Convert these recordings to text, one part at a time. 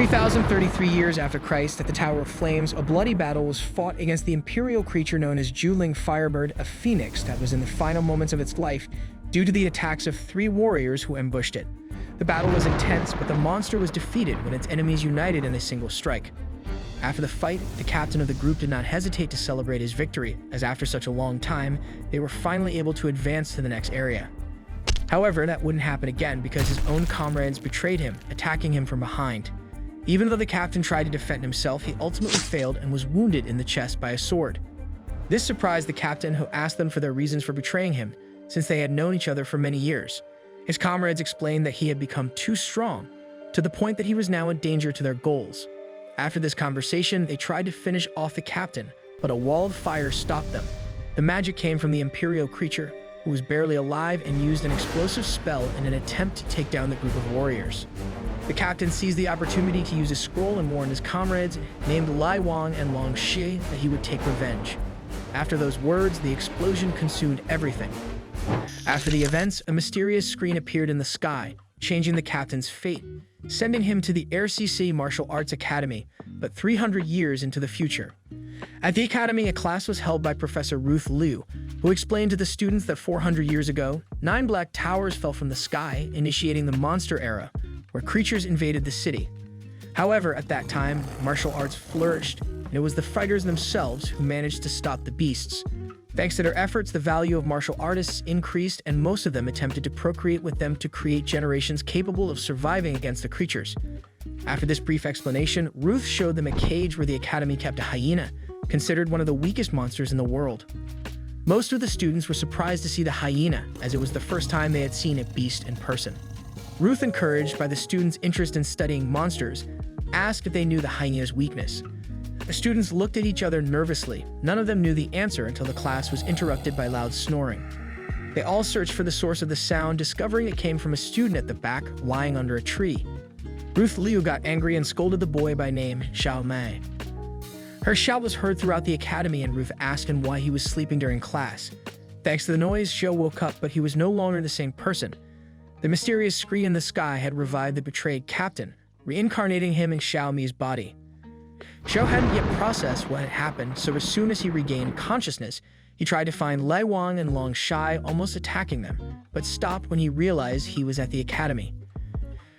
3,033 years after Christ, at the Tower of Flames, a bloody battle was fought against the imperial creature known as Juling Firebird, a phoenix that was in the final moments of its life due to the attacks of 3 warriors who ambushed it. The battle was intense, but the monster was defeated when its enemies united in a single strike. After the fight, the captain of the group did not hesitate to celebrate his victory, as after such a long time, they were finally able to advance to the next area. However, that wouldn't happen again because his own comrades betrayed him, attacking him from behind. Even though the captain tried to defend himself, he ultimately failed and was wounded in the chest by a sword. This surprised the captain, who asked them for their reasons for betraying him, since they had known each other for many years. His comrades explained that he had become too strong, to the point that he was now a danger to their goals. After this conversation, they tried to finish off the captain, but a wall of fire stopped them. The magic came from the imperial creature, who was barely alive and used an explosive spell in an attempt to take down the group of warriors. The captain seized the opportunity to use a scroll and warned his comrades, named Lai Wang and Long Shi, that he would take revenge. After those words, the explosion consumed everything. After the events, a mysterious screen appeared in the sky, changing the captain's fate, sending him to the RCC Martial Arts Academy, but 300 years into the future. At the academy, a class was held by Professor Ruth Liu, who explained to the students that 400 years ago, 9 black towers fell from the sky, initiating the monster era, where creatures invaded the city. However, at that time, martial arts flourished, and it was the fighters themselves who managed to stop the beasts. Thanks to their efforts, the value of martial artists increased, and most of them attempted to procreate with them to create generations capable of surviving against the creatures. After this brief explanation, Ruth showed them a cage where the academy kept a hyena, considered one of the weakest monsters in the world. Most of the students were surprised to see the hyena, as it was the first time they had seen a beast in person. Ruth, encouraged by the students' interest in studying monsters, asked if they knew the hyena's weakness. The students looked at each other nervously. None of them knew the answer until the class was interrupted by loud snoring. They all searched for the source of the sound, discovering it came from a student at the back, lying under a tree. Ruth Liu got angry and scolded the boy by name, Xiao Mei. Her shout was heard throughout the academy, and Ruth asked him why he was sleeping during class. Thanks to the noise, Xiao woke up, but he was no longer the same person. The mysterious scree in the sky had revived the betrayed captain, reincarnating him in Xiao Mi's body. Xiao hadn't yet processed what had happened, so as soon as he regained consciousness, he tried to find Lai Wang and Long Shi, almost attacking them, but stopped when he realized he was at the academy.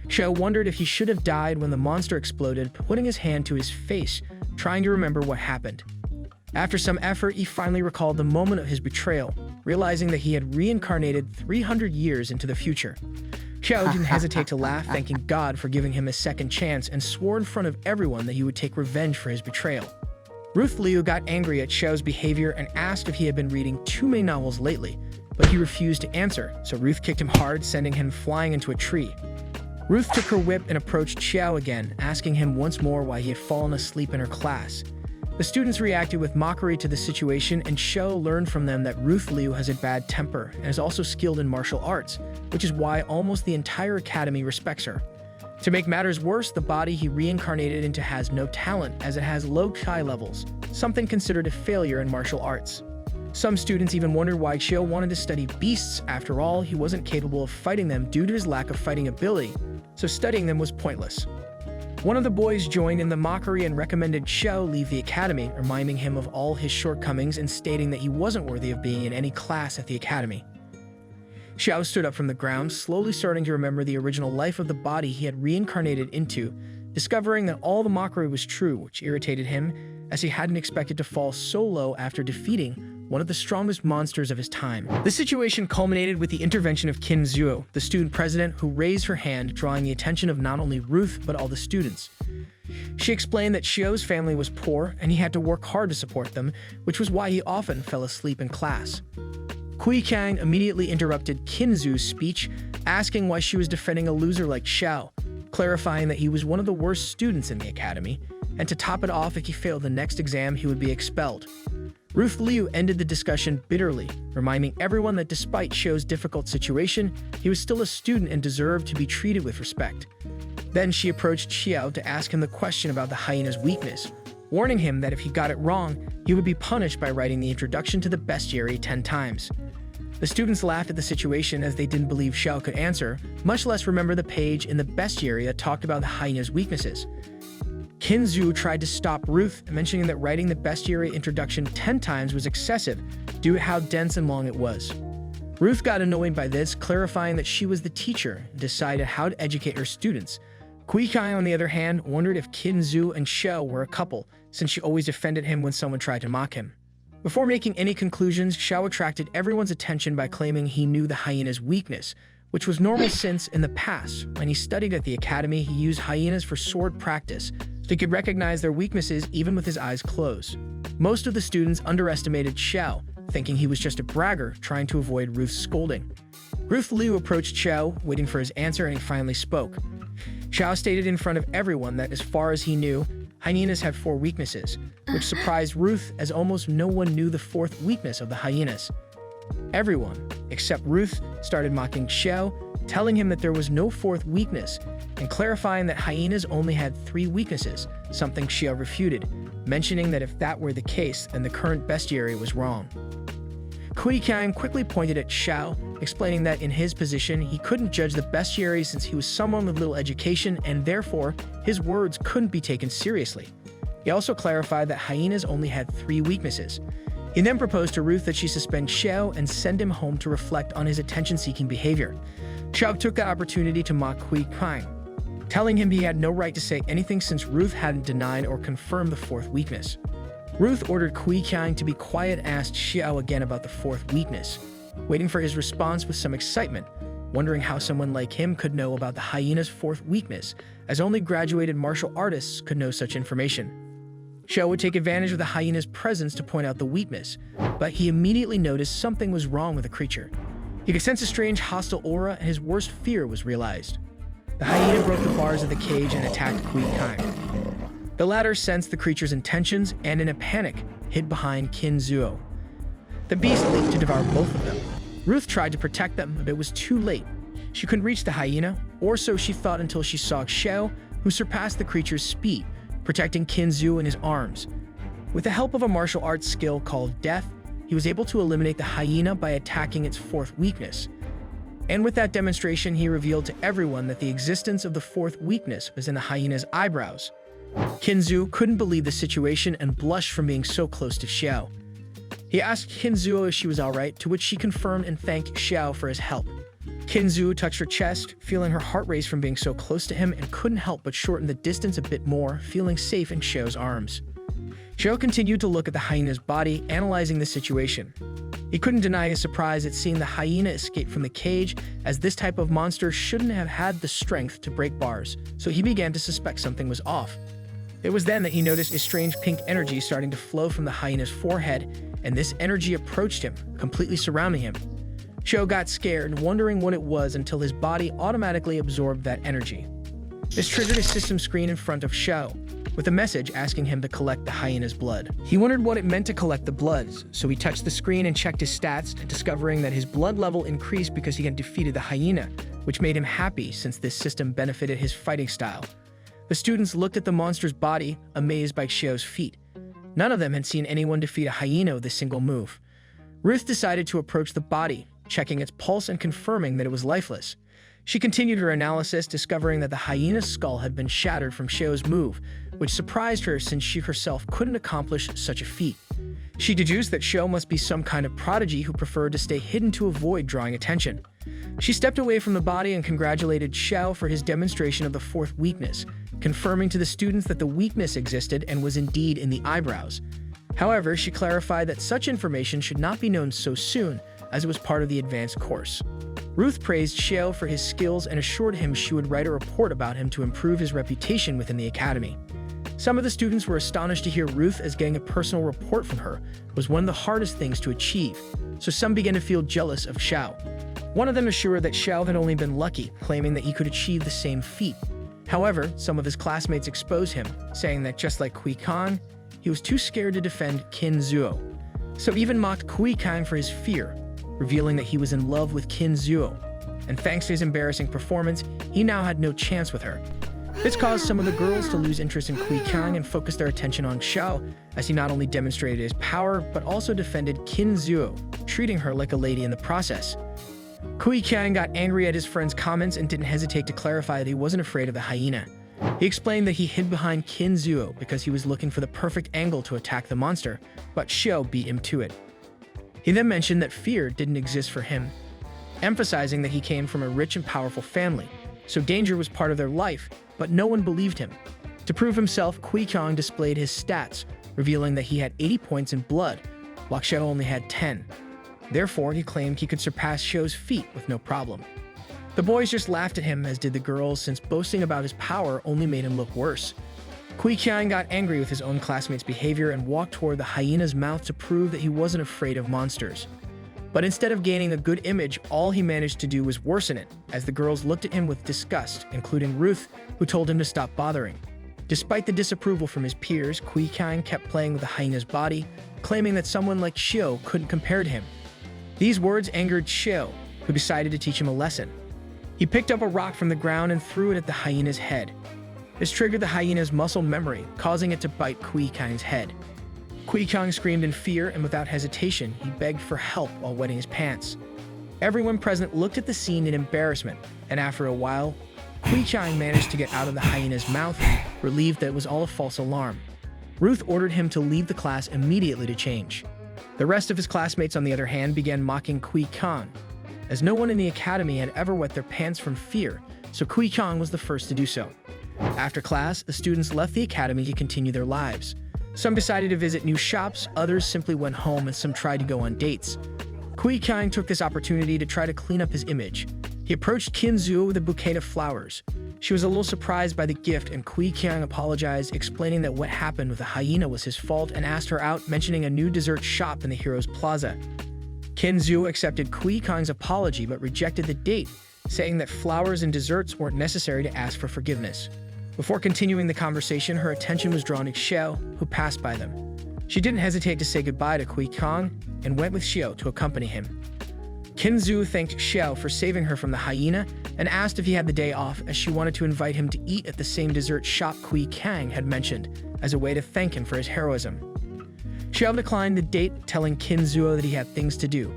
Xiao wondered if he should have died when the monster exploded, putting his hand to his face, trying to remember what happened. After some effort, he finally recalled the moment of his betrayal, realizing that he had reincarnated 300 years into the future. Xiao didn't hesitate to laugh, thanking God for giving him a second chance, and swore in front of everyone that he would take revenge for his betrayal. Ruth Liu got angry at Xiao's behavior and asked if he had been reading too many novels lately, but he refused to answer, so Ruth kicked him hard, sending him flying into a tree. Ruth took her whip and approached Xiao again, asking him once more why he had fallen asleep in her class. The students reacted with mockery to the situation, and Xiao learned from them that Ruth Liu has a bad temper and is also skilled in martial arts, which is why almost the entire academy respects her. To make matters worse, the body he reincarnated into has no talent, as it has low chi levels, something considered a failure in martial arts. Some students even wondered why Xiao wanted to study beasts. After all, he wasn't capable of fighting them due to his lack of fighting ability, so studying them was pointless. One of the boys joined in the mockery and recommended Xiao leave the academy, reminding him of all his shortcomings and stating that he wasn't worthy of being in any class at the academy. Xiao stood up from the ground, slowly starting to remember the original life of the body he had reincarnated into, discovering that all the mockery was true, which irritated him, as he hadn't expected to fall so low after defeating one of the strongest monsters of his time. The situation culminated with the intervention of Qin Zuo, the student president, who raised her hand, drawing the attention of not only Ruth, but all the students. She explained that Xiao's family was poor, and he had to work hard to support them, which was why he often fell asleep in class. Kui Kang immediately interrupted Qin Zuo's speech, asking why she was defending a loser like Xiao, clarifying that he was one of the worst students in the academy, and to top it off, if he failed the next exam, he would be expelled. Ruth Liu ended the discussion bitterly, reminding everyone that despite Xiao's difficult situation, he was still a student and deserved to be treated with respect. Then she approached Xiao to ask him the question about the hyena's weakness, warning him that if he got it wrong, he would be punished by writing the introduction to the bestiary 10 times. The students laughed at the situation as they didn't believe Xiao could answer, much less remember the page in the bestiary that talked about the hyena's weaknesses. Kinzu tried to stop Ruth, mentioning that writing the bestiary introduction 10 times was excessive due to how dense and long it was. Ruth got annoyed by this, clarifying that she was the teacher and decided how to educate her students. Kuikai, on the other hand, wondered if Kinzu and Xiao were a couple, since she always defended him when someone tried to mock him. Before making any conclusions, Xiao attracted everyone's attention by claiming he knew the hyena's weakness, which was normal since, in the past, when he studied at the academy, he used hyenas for sword practice, so he could recognize their weaknesses even with his eyes closed. Most of the students underestimated Xiao, thinking he was just a bragger trying to avoid Ruth's scolding. Ruth Liu approached Xiao, waiting for his answer, and he finally spoke. Xiao stated in front of everyone that as far as he knew, hyenas had 4 weaknesses, which surprised Ruth as almost no one knew the 4th weakness of the hyenas. Everyone, except Ruth, started mocking Xiao, telling him that there was no 4th weakness, and clarifying that hyenas only had 3 weaknesses, something Xiao refuted, mentioning that if that were the case, then the current bestiary was wrong. Kui Kang quickly pointed at Xiao, explaining that in his position, he couldn't judge the bestiary since he was someone with little education and therefore, his words couldn't be taken seriously. He also clarified that hyenas only had 3 weaknesses. He then proposed to Ruth that she suspend Xiao and send him home to reflect on his attention-seeking behavior. Xiao took the opportunity to mock Kui Kang, telling him he had no right to say anything since Ruth hadn't denied or confirmed the 4th weakness. Ruth ordered Kui Kang to be quiet and asked Xiao again about the 4th weakness, waiting for his response with some excitement, wondering how someone like him could know about the hyena's 4th weakness, as only graduated martial artists could know such information. Xiao would take advantage of the hyena's presence to point out the weakness, but he immediately noticed something was wrong with the creature. He could sense a strange hostile aura, and his worst fear was realized. The hyena broke the bars of the cage and attacked Kui Kang. The latter sensed the creature's intentions and, in a panic, hid behind Kinzuo. The beast leaped to devour both of them. Ruth tried to protect them, but it was too late. She couldn't reach the hyena, or so she thought until she saw Xiao, who surpassed the creature's speed, protecting Kinzuo in his arms. With the help of a martial arts skill called Death, he was able to eliminate the hyena by attacking its 4th weakness. And with that demonstration, he revealed to everyone that the existence of the 4th weakness was in the hyena's eyebrows. Kinzu couldn't believe the situation and blushed from being so close to Xiao. He asked Kinzuo if she was alright, to which she confirmed and thanked Xiao for his help. Kinzu touched her chest, feeling her heart race from being so close to him, and couldn't help but shorten the distance a bit more, feeling safe in Xiao's arms. Xiao continued to look at the hyena's body, analyzing the situation. He couldn't deny his surprise at seeing the hyena escape from the cage, as this type of monster shouldn't have had the strength to break bars, so he began to suspect something was off. It was then that he noticed a strange pink energy starting to flow from the hyena's forehead, and this energy approached him, completely surrounding him. Xiao got scared, wondering what it was until his body automatically absorbed that energy. This triggered a system screen in front of Xiao, with a message asking him to collect the hyena's blood. He wondered what it meant to collect the blood, so he touched the screen and checked his stats, discovering that his blood level increased because he had defeated the hyena, which made him happy since this system benefited his fighting style. The students looked at the monster's body, amazed by Xiao's feat. None of them had seen anyone defeat a hyena with a single move. Ruth decided to approach the body, checking its pulse and confirming that it was lifeless. She continued her analysis, discovering that the hyena's skull had been shattered from Xiao's move, which surprised her since she herself couldn't accomplish such a feat. She deduced that Xiao must be some kind of prodigy who preferred to stay hidden to avoid drawing attention. She stepped away from the body and congratulated Xiao for his demonstration of the 4th weakness, confirming to the students that the weakness existed and was indeed in the eyebrows. However, she clarified that such information should not be known so soon, as it was part of the advanced course. Ruth praised Xiao for his skills and assured him she would write a report about him to improve his reputation within the academy. Some of the students were astonished to hear Ruth, as getting a personal report from her was one of the hardest things to achieve, so some began to feel jealous of Xiao. One of them assured that Xiao had only been lucky, claiming that he could achieve the same feat. However, some of his classmates exposed him, saying that just like Kui Kang, he was too scared to defend Kinzuo. So even mocked Kui Kang for his fear, revealing that he was in love with Kinzuo, and thanks to his embarrassing performance, he now had no chance with her. This caused some of the girls to lose interest in Kui Kyang and focus their attention on Xiao, as he not only demonstrated his power, but also defended Qin Zuo, treating her like a lady in the process. Kui Kyang got angry at his friend's comments and didn't hesitate to clarify that he wasn't afraid of the hyena. He explained that he hid behind Qin Zuo because he was looking for the perfect angle to attack the monster, but Xiao beat him to it. He then mentioned that fear didn't exist for him, emphasizing that he came from a rich and powerful family, so danger was part of their life, but no one believed him. To prove himself, Kui Kyang displayed his stats, revealing that he had 80 points in blood, while Xiao only had 10. Therefore, he claimed he could surpass Xiao's feat with no problem. The boys just laughed at him, as did the girls, since boasting about his power only made him look worse. Kui Kyang got angry with his own classmates' behavior and walked toward the hyena's mouth to prove that he wasn't afraid of monsters. But instead of gaining a good image, all he managed to do was worsen it, as the girls looked at him with disgust, including Ruth, who told him to stop bothering. Despite the disapproval from his peers, Kui Kyang kept playing with the hyena's body, claiming that someone like Xiao couldn't compare to him. These words angered Xiao, who decided to teach him a lesson. He picked up a rock from the ground and threw it at the hyena's head. This triggered the hyena's muscle memory, causing it to bite Kui Kyang's head. Kui Kyang screamed in fear, and without hesitation, he begged for help while wetting his pants. Everyone present looked at the scene in embarrassment, and after a while, Kui Kyang managed to get out of the hyena's mouth, relieved that it was all a false alarm. Ruth ordered him to leave the class immediately to change. The rest of his classmates, on the other hand, began mocking Kui Kyang, as no one in the academy had ever wet their pants from fear, so Kui Kyang was the first to do so. After class, the students left the academy to continue their lives. Some decided to visit new shops, others simply went home, and some tried to go on dates. Kui Kyang took this opportunity to try to clean up his image. He approached Qin Zuo with a bouquet of flowers. She was a little surprised by the gift, and Kui Kyang apologized, explaining that what happened with the hyena was his fault, and asked her out, mentioning a new dessert shop in the Heroes Plaza. Qin Zuo accepted Kui Kyang's apology but rejected the date, saying that flowers and desserts weren't necessary to ask for forgiveness. Before continuing the conversation, her attention was drawn to Xiao, who passed by them. She didn't hesitate to say goodbye to Kui Kyang and went with Xiao to accompany him. Qin Zuo thanked Xiao for saving her from the hyena and asked if he had the day off, as she wanted to invite him to eat at the same dessert shop Kui Kyang had mentioned, as a way to thank him for his heroism. Xiao declined the date, telling Qin Zuo that he had things to do.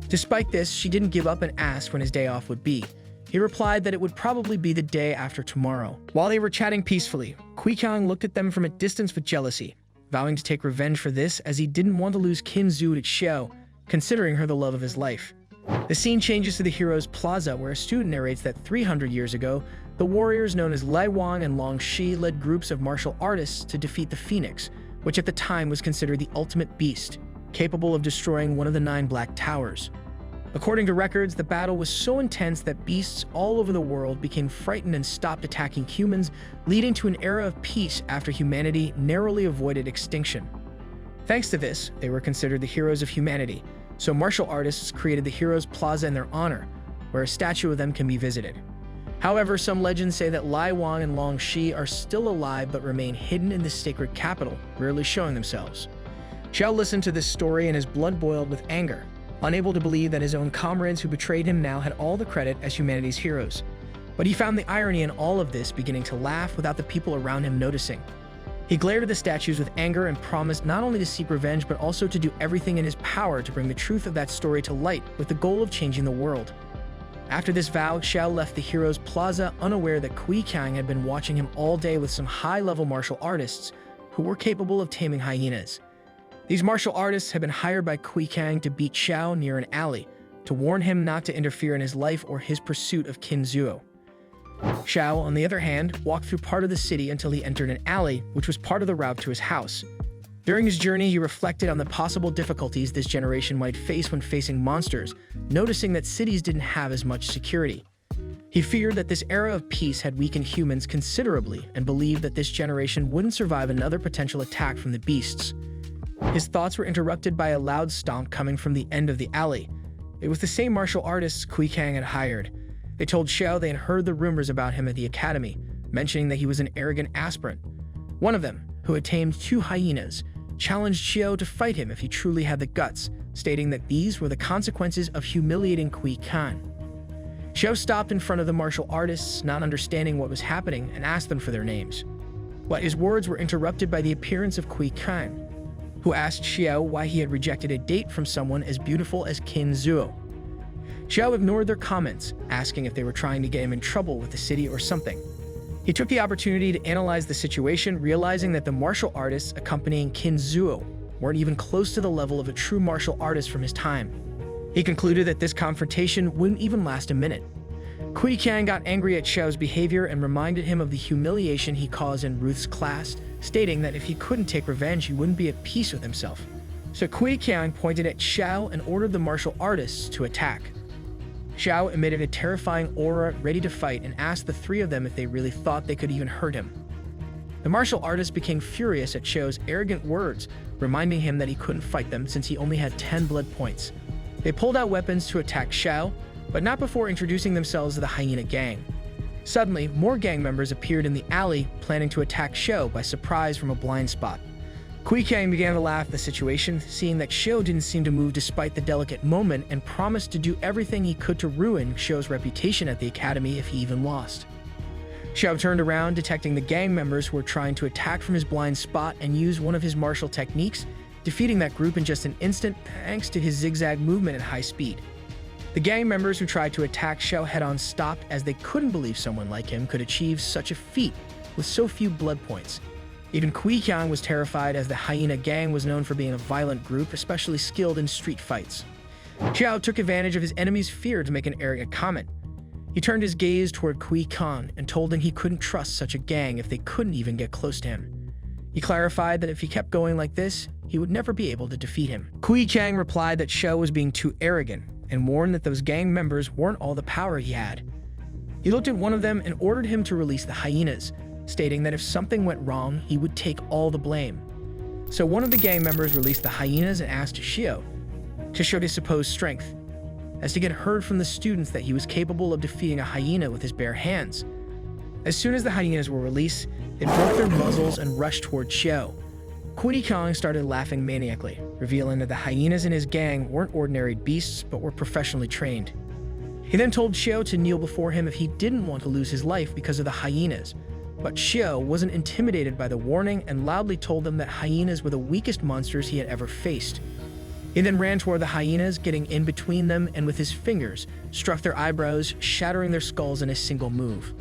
Despite this, she didn't give up and asked when his day off would be. He replied that it would probably be the day after tomorrow. While they were chatting peacefully, Kui Kyang looked at them from a distance with jealousy, vowing to take revenge for this, as he didn't want to lose Qin Zuo to Xiao, considering her the love of his life. The scene changes to the Heroes Plaza, where a student narrates that 300 years ago, the warriors known as Lai Wang and Long Shi led groups of martial artists to defeat the Phoenix, which at the time was considered the ultimate beast, capable of destroying one of the 9 Black Towers. According to records, the battle was so intense that beasts all over the world became frightened and stopped attacking humans, leading to an era of peace after humanity narrowly avoided extinction. Thanks to this, they were considered the heroes of humanity, so martial artists created the Heroes Plaza in their honor, where a statue of them can be visited. However, some legends say that Lai Wang and Long Shi are still alive but remain hidden in the sacred capital, rarely showing themselves. Xiao listened to this story and his blood boiled with anger, unable to believe that his own comrades who betrayed him now had all the credit as humanity's heroes. But he found the irony in all of this, beginning to laugh without the people around him noticing. He glared at the statues with anger and promised not only to seek revenge but also to do everything in his power to bring the truth of that story to light, with the goal of changing the world. After this vow, Xiao left the Heroes Plaza unaware that Kui Kyang had been watching him all day with some high-level martial artists who were capable of taming hyenas. These martial artists had been hired by Kui Kyang to beat Xiao near an alley, to warn him not to interfere in his life or his pursuit of Qin Zuo. Xiao, on the other hand, walked through part of the city until he entered an alley, which was part of the route to his house. During his journey, he reflected on the possible difficulties this generation might face when facing monsters, noticing that cities didn't have as much security. He feared that this era of peace had weakened humans considerably and believed that this generation wouldn't survive another potential attack from the beasts. His thoughts were interrupted by a loud stomp coming from the end of the alley. It was the same martial artists Kui Kyang had hired. They told Xiao they had heard the rumors about him at the academy, mentioning that he was an arrogant aspirant. One of them, who had tamed 2 hyenas, challenged Xiao to fight him if he truly had the guts, stating that these were the consequences of humiliating Kui Kyang. Xiao stopped in front of the martial artists, not understanding what was happening, and asked them for their names. But his words were interrupted by the appearance of Kui Kang, who asked Xiao why he had rejected a date from someone as beautiful as Qin Zuo. Xiao ignored their comments, asking if they were trying to get him in trouble with the city or something. He took the opportunity to analyze the situation, realizing that the martial artists accompanying Qin Zuo weren't even close to the level of a true martial artist from his time. He concluded that this confrontation wouldn't even last a minute. Kui Kang got angry at Xiao's behavior and reminded him of the humiliation he caused in Ruth's class, stating that if he couldn't take revenge, he wouldn't be at peace with himself. So Kui Kang pointed at Xiao and ordered the martial artists to attack. Xiao emitted a terrifying aura, ready to fight, and asked the three of them if they really thought they could even hurt him. The martial artists became furious at Xiao's arrogant words, reminding him that he couldn't fight them since he only had 10 blood points. They pulled out weapons to attack Xiao, but not before introducing themselves to the hyena gang. Suddenly, more gang members appeared in the alley, planning to attack Xiao by surprise from a blind spot. Kui Kang began to laugh at the situation, seeing that Xiao didn't seem to move despite the delicate moment, and promised to do everything he could to ruin Xiao's reputation at the academy if he even lost. Xiao turned around, detecting the gang members who were trying to attack from his blind spot, and used one of his martial techniques, defeating that group in just an instant thanks to his zigzag movement at high speed. The gang members who tried to attack Xiao head-on stopped, as they couldn't believe someone like him could achieve such a feat with so few blood points. Even Kui Kang was terrified, as the hyena gang was known for being a violent group, especially skilled in street fights. Xiao took advantage of his enemy's fear to make an arrogant comment. He turned his gaze toward Kui Kang and told him he couldn't trust such a gang if they couldn't even get close to him. He clarified that if he kept going like this, he would never be able to defeat him. Kui Kang replied that Xiao was being too arrogant and warned that those gang members weren't all the power he had. He looked at one of them and ordered him to release the hyenas, stating that if something went wrong, he would take all the blame. So one of the gang members released the hyenas and asked Xiao to show his supposed strength, as to get heard from the students that he was capable of defeating a hyena with his bare hands. As soon as the hyenas were released, they broke their muzzles and rushed toward Xiao. Kui Kang started laughing maniacally, revealing that the hyenas in his gang weren't ordinary beasts but were professionally trained. He then told Xiao to kneel before him if he didn't want to lose his life because of the hyenas, but Xiao wasn't intimidated by the warning and loudly told them that hyenas were the weakest monsters he had ever faced. He then ran toward the hyenas, getting in between them, and with his fingers struck their eyebrows, shattering their skulls in a single move.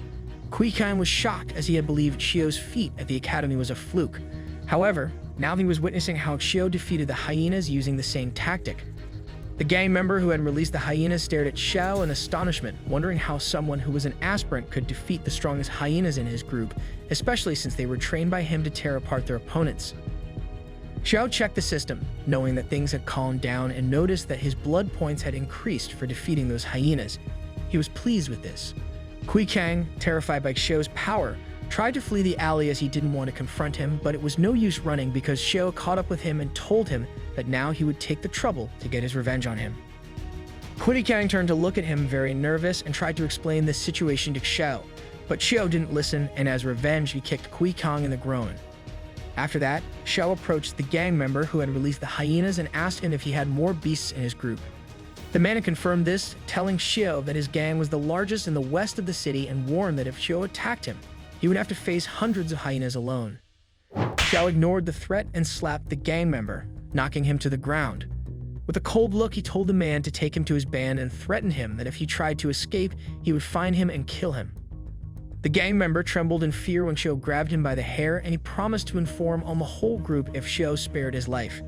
Kui Kang was shocked, as he had believed Xiao's feat at the academy was a fluke. However, now he was witnessing how Xiao defeated the hyenas using the same tactic. The gang member who had released the hyenas stared at Xiao in astonishment, wondering how someone who was an aspirant could defeat the strongest hyenas in his group, especially since they were trained by him to tear apart their opponents. Xiao checked the system, knowing that things had calmed down, and noticed that his blood points had increased for defeating those hyenas. He was pleased with this. Kui Kang, terrified by Xiao's power, tried to flee the alley as he didn't want to confront him, but it was no use running because Xiao caught up with him and told him that now he would take the trouble to get his revenge on him. Kui Kang turned to look at him very nervous and tried to explain this situation to Xiao, but Xiao didn't listen, and as revenge he kicked Kui Kang in the groin. After that, Xiao approached the gang member who had released the hyenas and asked him if he had more beasts in his group. The man confirmed this, telling Xiao that his gang was the largest in the west of the city, and warned that if Xiao attacked him, he would have to face hundreds of hyenas alone. Xiao ignored the threat and slapped the gang member, knocking him to the ground. With a cold look, he told the man to take him to his band and threatened him that if he tried to escape, he would find him and kill him. The gang member trembled in fear when Xiao grabbed him by the hair, and he promised to inform on the whole group if Xiao spared his life.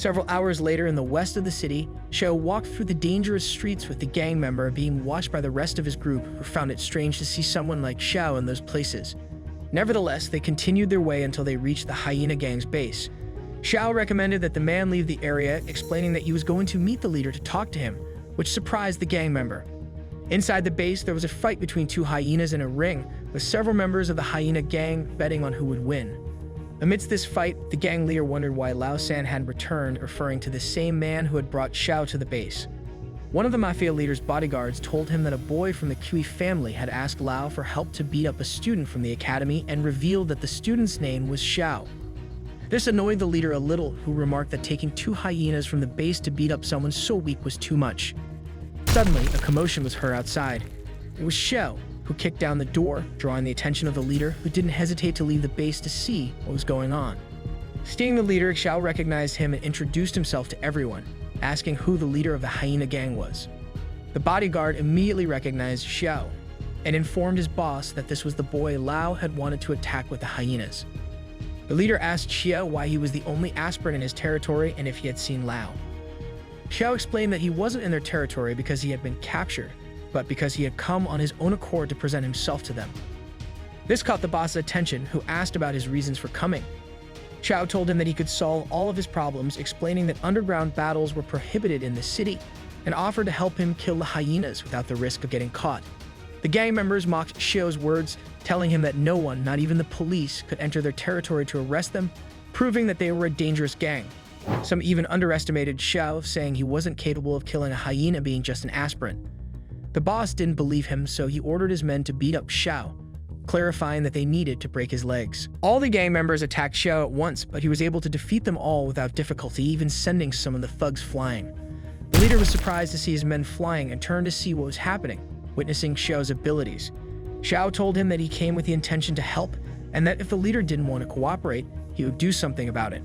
Several hours later, in the west of the city, Xiao walked through the dangerous streets with the gang member being watched by the rest of his group, who found it strange to see someone like Xiao in those places. Nevertheless, they continued their way until they reached the hyena gang's base. Xiao recommended that the man leave the area, explaining that he was going to meet the leader to talk to him, which surprised the gang member. Inside the base, there was a fight between two hyenas in a ring, with several members of the hyena gang betting on who would win. Amidst this fight, the gang leader wondered why Lao San had returned, referring to the same man who had brought Xiao to the base. One of the mafia leader's bodyguards told him that a boy from the Kui family had asked Lao for help to beat up a student from the academy, and revealed that the student's name was Xiao. This annoyed the leader a little, who remarked that taking two hyenas from the base to beat up someone so weak was too much. Suddenly, a commotion was heard outside. It was Xiao, who kicked down the door, drawing the attention of the leader, who didn't hesitate to leave the base to see what was going on. Seeing the leader, Xiao recognized him and introduced himself to everyone, asking who the leader of the hyena gang was. The bodyguard immediately recognized Xiao and informed his boss that this was the boy Lao had wanted to attack with the hyenas. The leader asked Xiao why he was the only aspirant in his territory and if he had seen Lao. Xiao explained that he wasn't in their territory because he had been captured, but because he had come on his own accord to present himself to them. This caught the boss's attention, who asked about his reasons for coming. Xiao told him that he could solve all of his problems, explaining that underground battles were prohibited in the city, and offered to help him kill the hyenas without the risk of getting caught. The gang members mocked Xiao's words, telling him that no one, not even the police, could enter their territory to arrest them, proving that they were a dangerous gang. Some even underestimated Xiao, saying he wasn't capable of killing a hyena, being just an aspirant. The boss didn't believe him, so he ordered his men to beat up Xiao, clarifying that they needed to break his legs. All the gang members attacked Xiao at once, but he was able to defeat them all without difficulty, even sending some of the thugs flying. The leader was surprised to see his men flying and turned to see what was happening, witnessing Xiao's abilities. Xiao told him that he came with the intention to help, and that if the leader didn't want to cooperate, he would do something about it.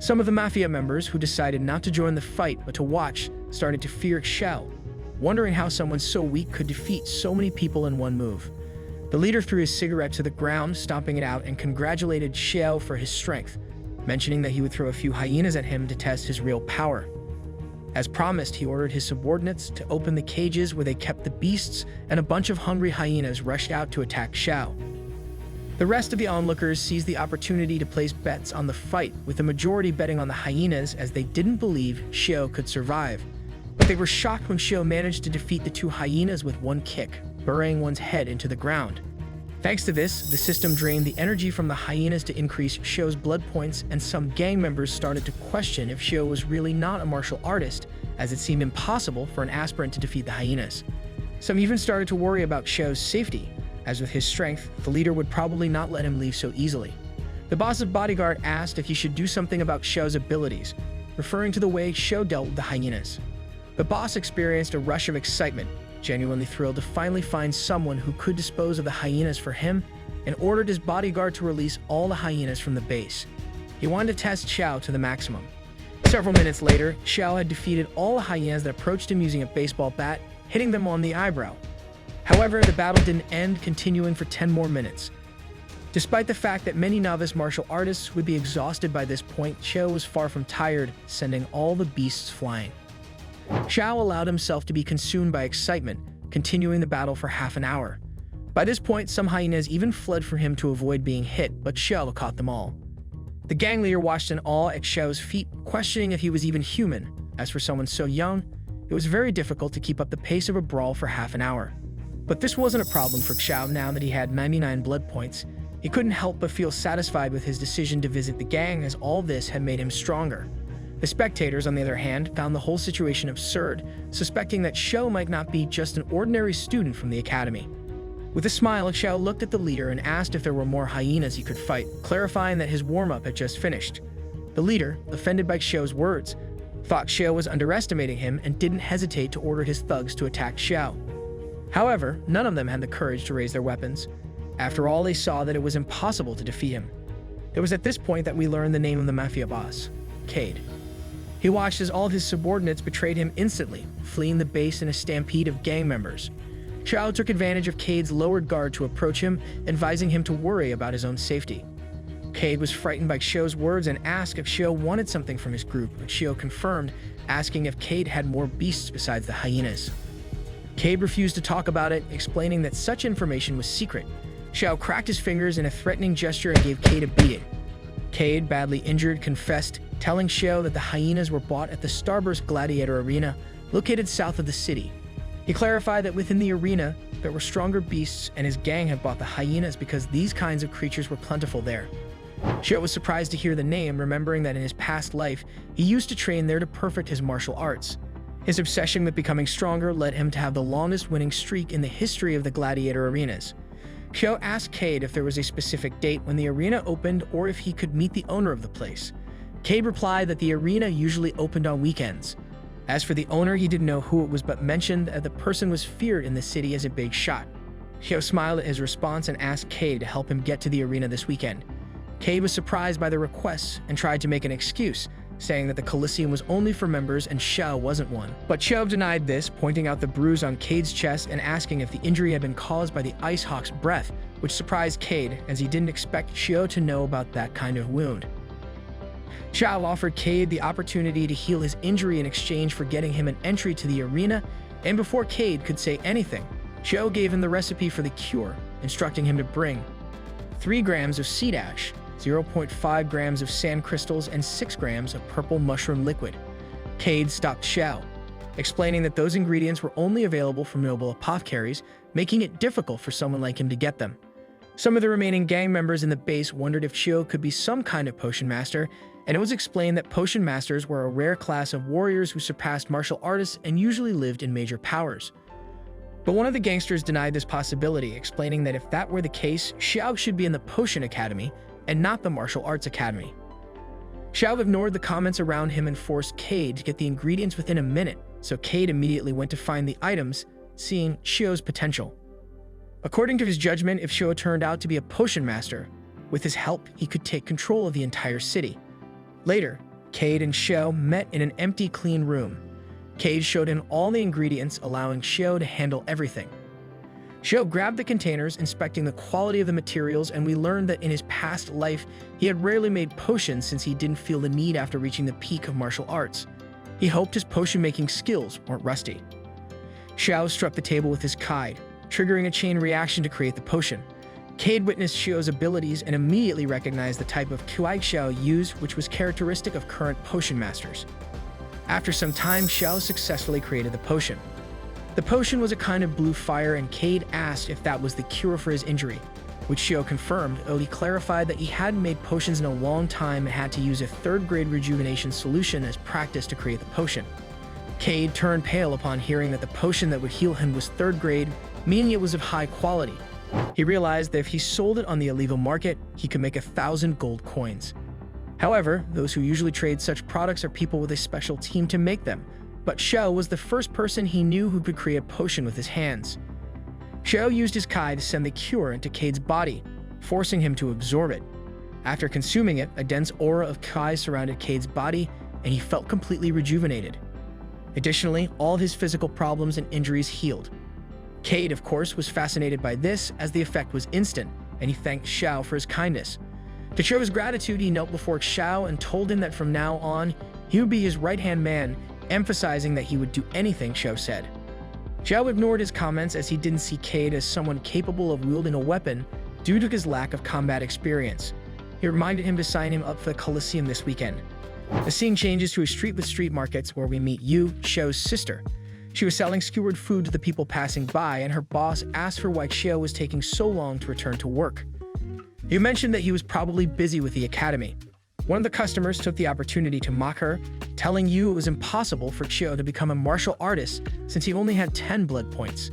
Some of the mafia members, who decided not to join the fight but to watch, started to fear Xiao, wondering how someone so weak could defeat so many people in one move. The leader threw his cigarette to the ground, stomping it out, and congratulated Xiao for his strength, mentioning that he would throw a few hyenas at him to test his real power. As promised, he ordered his subordinates to open the cages where they kept the beasts, and a bunch of hungry hyenas rushed out to attack Xiao. The rest of the onlookers seized the opportunity to place bets on the fight, with the majority betting on the hyenas as they didn't believe Xiao could survive. But they were shocked when Xiao managed to defeat the two hyenas with one kick, burying one's head into the ground. Thanks to this, the system drained the energy from the hyenas to increase Xiao's blood points, and some gang members started to question if Xiao was really not a martial artist, as it seemed impossible for an aspirant to defeat the hyenas. Some even started to worry about Xiao's safety, as with his strength, the leader would probably not let him leave so easily. The boss's bodyguard asked if he should do something about Xiao's abilities, referring to the way Xiao dealt with the hyenas. The boss experienced a rush of excitement, genuinely thrilled to finally find someone who could dispose of the hyenas for him, and ordered his bodyguard to release all the hyenas from the base. He wanted to test Xiao to the maximum. Several minutes later, Xiao had defeated all the hyenas that approached him using a baseball bat, hitting them on the eyebrow. However, the battle didn't end, continuing for 10 more minutes. Despite the fact that many novice martial artists would be exhausted by this point, Xiao was far from tired, sending all the beasts flying. Xiao allowed himself to be consumed by excitement, continuing the battle for half an hour. By this point, some hyenas even fled from him to avoid being hit, but Xiao caught them all. The gang leader watched in awe at Xiao's feat, questioning if he was even human. As for someone so young, it was very difficult to keep up the pace of a brawl for half an hour. But this wasn't a problem for Xiao now that he had 99 blood points. He couldn't help but feel satisfied with his decision to visit the gang, as all this had made him stronger. The spectators, on the other hand, found the whole situation absurd, suspecting that Xiao might not be just an ordinary student from the academy. With a smile, Xiao looked at the leader and asked if there were more hyenas he could fight, clarifying that his warm-up had just finished. The leader, offended by Xiao's words, thought Xiao was underestimating him and didn't hesitate to order his thugs to attack Xiao. However, none of them had the courage to raise their weapons. After all, they saw that it was impossible to defeat him. It was at this point that we learned the name of the mafia boss, Cade. He watched as all of his subordinates betrayed him instantly, fleeing the base in a stampede of gang members. Xiao took advantage of Cade's lowered guard to approach him, advising him to worry about his own safety. Cade was frightened by Xiao's words and asked if Xiao wanted something from his group, but Xiao confirmed, asking if Cade had more beasts besides the hyenas. Cade refused to talk about it, explaining that such information was secret. Xiao cracked his fingers in a threatening gesture and gave Cade a beating. Cade, badly injured, confessed, telling Xiao that the hyenas were bought at the Starburst Gladiator Arena, located south of the city. He clarified that within the arena, there were stronger beasts, and his gang had bought the hyenas because these kinds of creatures were plentiful there. Xiao was surprised to hear the name, remembering that in his past life, he used to train there to perfect his martial arts. His obsession with becoming stronger led him to have the longest winning streak in the history of the gladiator arenas. Xiao asked Cade if there was a specific date when the arena opened or if he could meet the owner of the place. Cade replied that the arena usually opened on weekends. As for the owner, he didn't know who it was but mentioned that the person was feared in the city as a big shot. Xiao smiled at his response and asked Cade to help him get to the arena this weekend. Cade was surprised by the request and tried to make an excuse, saying that the Colosseum was only for members and Xiao wasn't one. But Xiao denied this, pointing out the bruise on Cade's chest and asking if the injury had been caused by the Ice Hawk's breath, which surprised Cade as he didn't expect Xiao to know about that kind of wound. Xiao offered Cade the opportunity to heal his injury in exchange for getting him an entry to the arena, and before Cade could say anything, Xiao gave him the recipe for the cure, instructing him to bring 3 grams of seed ash, 0.5 grams of sand crystals, and 6 grams of purple mushroom liquid. Cade stopped Xiao, explaining that those ingredients were only available from noble apothecaries, making it difficult for someone like him to get them. Some of the remaining gang members in the base wondered if Xiao could be some kind of potion master, and it was explained that potion masters were a rare class of warriors who surpassed martial artists and usually lived in major powers. But one of the gangsters denied this possibility, explaining that if that were the case, Xiao should be in the Potion Academy and not the Martial Arts Academy. Xiao ignored the comments around him and forced Cade to get the ingredients within a minute, so Cade immediately went to find the items, seeing Xiao's potential. According to his judgment, if Xiao turned out to be a potion master, with his help, he could take control of the entire city. Later, Cade and Xiao met in an empty, clean room. Cade showed him all the ingredients, allowing Xiao to handle everything. Xiao grabbed the containers, inspecting the quality of the materials, and we learned that in his past life, he had rarely made potions since he didn't feel the need after reaching the peak of martial arts. He hoped his potion-making skills weren't rusty. Xiao struck the table with his kite, triggering a chain reaction to create the potion. Cade witnessed Xiao's abilities and immediately recognized the type of kuai Xiao used, which was characteristic of current potion masters. After some time, Xiao successfully created the potion. The potion was a kind of blue fire, and Cade asked if that was the cure for his injury, which Xiao confirmed, though he clarified that he hadn't made potions in a long time and had to use a third-grade rejuvenation solution as practice to create the potion. Cade turned pale upon hearing that the potion that would heal him was third grade, meaning it was of high quality. He realized that if he sold it on the illegal market, he could make 1,000 gold coins. However, those who usually trade such products are people with a special team to make them, but Xiao was the first person he knew who could create a potion with his hands. Xiao used his kai to send the cure into Cade's body, forcing him to absorb it. After consuming it, a dense aura of kai surrounded Cade's body, and he felt completely rejuvenated. Additionally, all of his physical problems and injuries healed. Cade, of course, was fascinated by this, as the effect was instant, and he thanked Xiao for his kindness. To show his gratitude, he knelt before Xiao and told him that from now on, he would be his right-hand man, emphasizing that he would do anything Xiao said. Xiao ignored his comments as he didn't see Cade as someone capable of wielding a weapon due to his lack of combat experience. He reminded him to sign him up for the Colosseum this weekend. The scene changes to a street with street markets where we meet Yu, Xiao's sister. She was selling skewered food to the people passing by, and her boss asked her why Xiao was taking so long to return to work. Yu mentioned that he was probably busy with the academy. One of the customers took the opportunity to mock her, telling Yu it was impossible for Xiao to become a martial artist since he only had 10 blood points.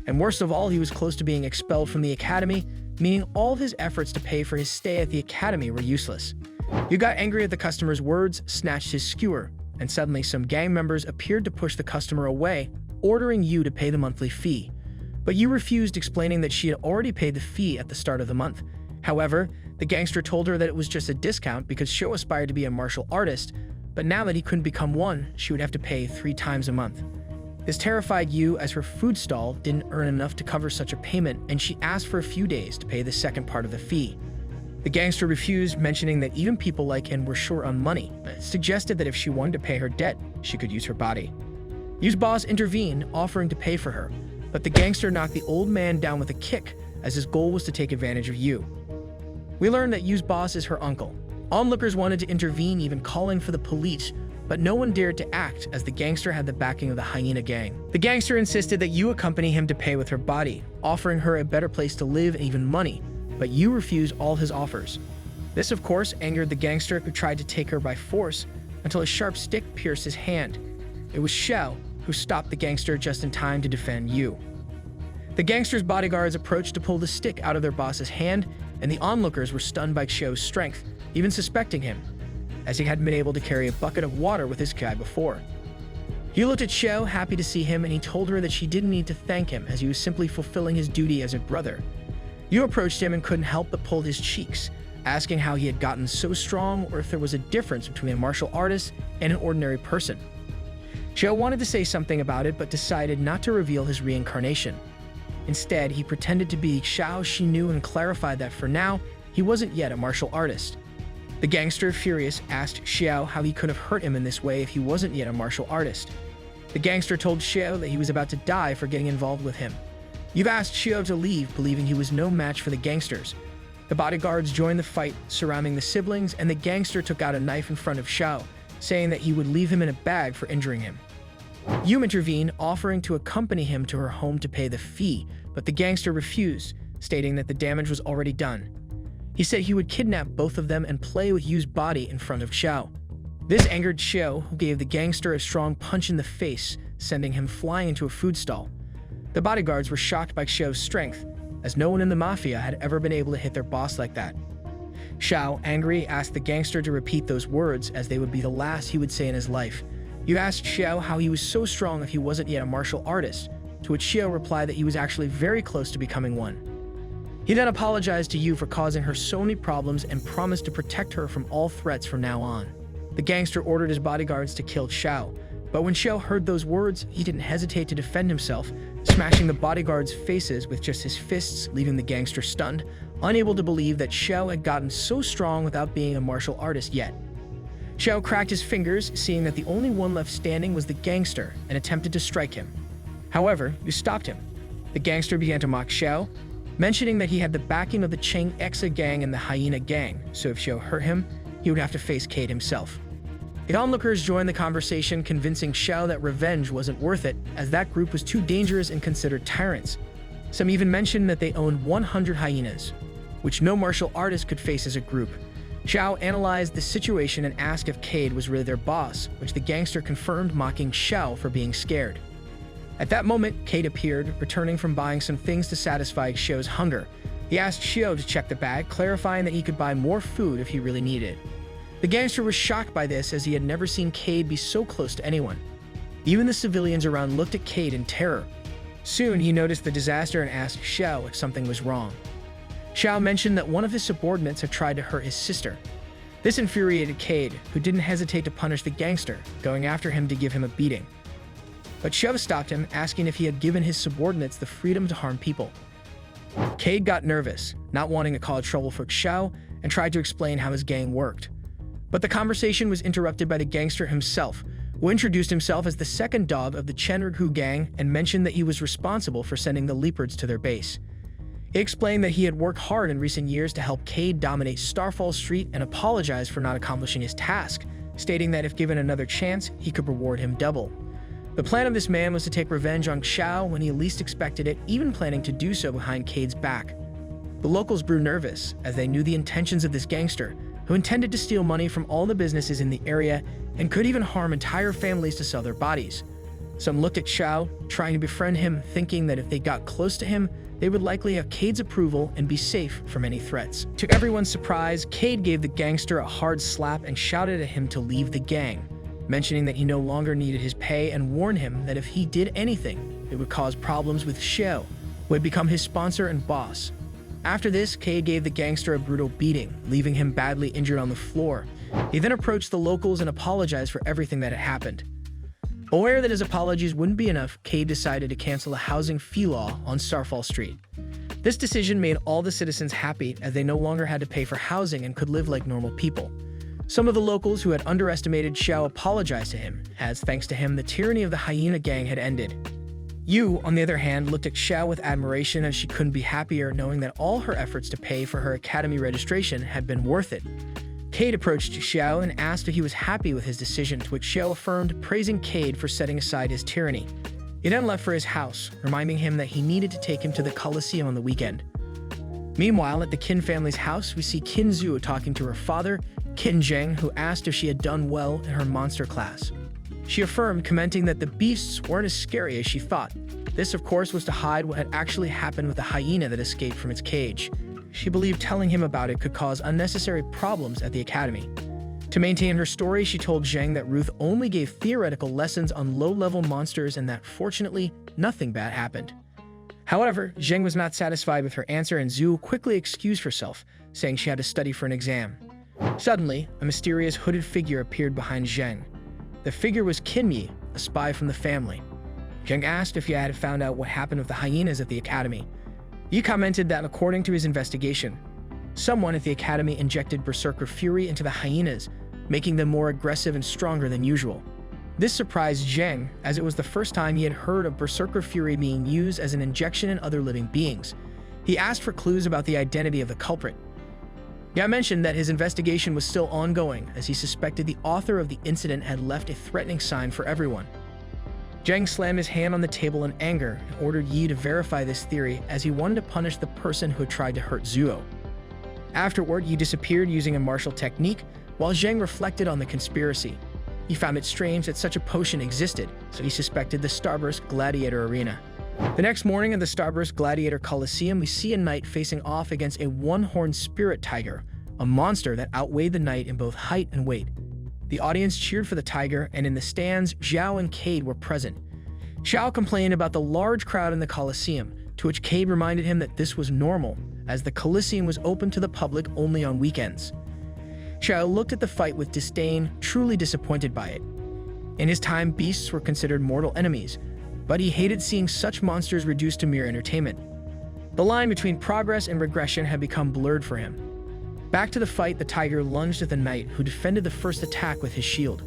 And worst of all, he was close to being expelled from the academy, meaning all of his efforts to pay for his stay at the academy were useless. Yu got angry at the customer's words, snatched his skewer, and suddenly some gang members appeared to push the customer away, ordering Yu to pay the monthly fee. But Yu refused, explaining that she had already paid the fee at the start of the month. However, the gangster told her that it was just a discount because Xiao aspired to be a martial artist, but now that he couldn't become one, she would have to pay 3 times a month. This terrified Yu, as her food stall didn't earn enough to cover such a payment, and she asked for a few days to pay the second part of the fee. The gangster refused, mentioning that even people like him were short on money, but suggested that if she wanted to pay her debt, she could use her body. Yu's boss intervened, offering to pay for her, but the gangster knocked the old man down with a kick, as his goal was to take advantage of Yu. We learned that Yu's boss is her uncle. Onlookers wanted to intervene, even calling for the police, but no one dared to act as the gangster had the backing of the hyena gang. The gangster insisted that Yu accompany him to pay with her body, offering her a better place to live and even money, but Yu refused all his offers. This, of course, angered the gangster, who tried to take her by force until a sharp stick pierced his hand. It was Xiao who stopped the gangster just in time to defend Yu. The gangster's bodyguards approached to pull the stick out of their boss's hand, and the onlookers were stunned by Xiao's strength, even suspecting him, as he hadn't been able to carry a bucket of water with his kai before. He looked at Xiao, happy to see him, and he told her that she didn't need to thank him as he was simply fulfilling his duty as a brother. Yu approached him and couldn't help but pull his cheeks, asking how he had gotten so strong or if there was a difference between a martial artist and an ordinary person. Xiao wanted to say something about it but decided not to reveal his reincarnation. Instead, he pretended to be Xiao she knew and clarified that for now, he wasn't yet a martial artist. The gangster, furious, asked Xiao how he could have hurt him in this way if he wasn't yet a martial artist. The gangster told Xiao that he was about to die for getting involved with him. Yu asked Xiao to leave, believing he was no match for the gangsters. The bodyguards joined the fight, surrounding the siblings, and the gangster took out a knife in front of Xiao, saying that he would leave him in a bag for injuring him. Yu intervened, offering to accompany him to her home to pay the fee, but the gangster refused, stating that the damage was already done. He said he would kidnap both of them and play with Yu's body in front of Xiao. This angered Xiao, who gave the gangster a strong punch in the face, sending him flying into a food stall. The bodyguards were shocked by Xiao's strength, as no one in the mafia had ever been able to hit their boss like that. Xiao, angry, asked the gangster to repeat those words as they would be the last he would say in his life. Yu asked Xiao how he was so strong if he wasn't yet a martial artist, to which Xiao replied that he was actually very close to becoming one. He then apologized to Yu for causing her so many problems and promised to protect her from all threats from now on. The gangster ordered his bodyguards to kill Xiao, but when Xiao heard those words, he didn't hesitate to defend himself, smashing the bodyguards' faces with just his fists, leaving the gangster stunned, unable to believe that Xiao had gotten so strong without being a martial artist yet. Xiao cracked his fingers, seeing that the only one left standing was the gangster, and attempted to strike him. However, Yu stopped him. The gangster began to mock Xiao, mentioning that he had the backing of the Cheng Exa gang and the Hyena gang, so if Xiao hurt him, he would have to face Cade himself. The onlookers joined the conversation, convincing Xiao that revenge wasn't worth it, as that group was too dangerous and considered tyrants. Some even mentioned that they owned 100 hyenas, which no martial artist could face as a group. Xiao analyzed the situation and asked if Cade was really their boss, which the gangster confirmed, mocking Xiao for being scared. At that moment, Cade appeared, returning from buying some things to satisfy Xiao's hunger. He asked Xiao to check the bag, clarifying that he could buy more food if he really needed it. The gangster was shocked by this, as he had never seen Cade be so close to anyone. Even the civilians around looked at Cade in terror. Soon, he noticed the disaster and asked Xiao if something was wrong. Xiao mentioned that one of his subordinates had tried to hurt his sister. This infuriated Cade, who didn't hesitate to punish the gangster, going after him to give him a beating. But Xiao stopped him, asking if he had given his subordinates the freedom to harm people. Cade got nervous, not wanting to cause trouble for Xiao, and tried to explain how his gang worked. But the conversation was interrupted by the gangster himself, who introduced himself as the second dog of the Chenregu gang and mentioned that he was responsible for sending the leopards to their base. He explained that he had worked hard in recent years to help Cade dominate Starfall Street and apologized for not accomplishing his task, stating that if given another chance, he could reward him double. The plan of this man was to take revenge on Xiao when he least expected it, even planning to do so behind Cade's back. The locals grew nervous, as they knew the intentions of this gangster, who intended to steal money from all the businesses in the area and could even harm entire families to sell their bodies. Some looked at Xiao, trying to befriend him, thinking that if they got close to him, they would likely have Cade's approval and be safe from any threats. To everyone's surprise, Cade gave the gangster a hard slap and shouted at him to leave the gang, mentioning that he no longer needed his pay and warned him that if he did anything, it would cause problems with Xiao, who had become his sponsor and boss. After this, Cade gave the gangster a brutal beating, leaving him badly injured on the floor. He then approached the locals and apologized for everything that had happened. Aware that his apologies wouldn't be enough, Cade decided to cancel a housing fee law on Starfall Street. This decision made all the citizens happy, as they no longer had to pay for housing and could live like normal people. Some of the locals who had underestimated Xiao apologized to him, as thanks to him, the tyranny of the Hyena gang had ended. Yu, on the other hand, looked at Xiao with admiration, as she couldn't be happier knowing that all her efforts to pay for her academy registration had been worth it. Cade approached Xiao and asked if he was happy with his decision, to which Xiao affirmed, praising Cade for setting aside his tyranny. He then left for his house, reminding him that he needed to take him to the Colosseum on the weekend. Meanwhile, at the Qin family's house, we see Qin Zhu talking to her father, Qin Zheng, who asked if she had done well in her monster class. She affirmed, commenting that the beasts weren't as scary as she thought. This, of course, was to hide what had actually happened with the hyena that escaped from its cage. She believed telling him about it could cause unnecessary problems at the academy. To maintain her story, she told Zheng that Ruth only gave theoretical lessons on low-level monsters and that, fortunately, nothing bad happened. However, Zheng was not satisfied with her answer and Zhu quickly excused herself, saying she had to study for an exam. Suddenly, a mysterious hooded figure appeared behind Zheng. The figure was Kinmi, a spy from the family. Zheng asked if he had found out what happened with the hyenas at the academy. Yi commented that according to his investigation, someone at the academy injected berserker fury into the hyenas, making them more aggressive and stronger than usual. This surprised Zheng, as it was the first time he had heard of berserker fury being used as an injection in other living beings. He asked for clues about the identity of the culprit. Yi mentioned that his investigation was still ongoing, as he suspected the author of the incident had left a threatening sign for everyone. Zheng slammed his hand on the table in anger and ordered Yi to verify this theory, as he wanted to punish the person who had tried to hurt Zuo. Afterward, Yi disappeared using a martial technique, while Zheng reflected on the conspiracy. He found it strange that such a potion existed, so he suspected the Starburst Gladiator Arena. The next morning at the Starburst Gladiator Coliseum, we see a knight facing off against a one-horned spirit tiger, a monster that outweighed the knight in both height and weight. The audience cheered for the tiger, and in the stands, Zhao and Cade were present. Zhao complained about the large crowd in the Coliseum, to which Cade reminded him that this was normal, as the Coliseum was open to the public only on weekends. Zhao looked at the fight with disdain, truly disappointed by it. In his time, beasts were considered mortal enemies, but he hated seeing such monsters reduced to mere entertainment. The line between progress and regression had become blurred for him. Back to the fight, the tiger lunged at the knight, who defended the first attack with his shield.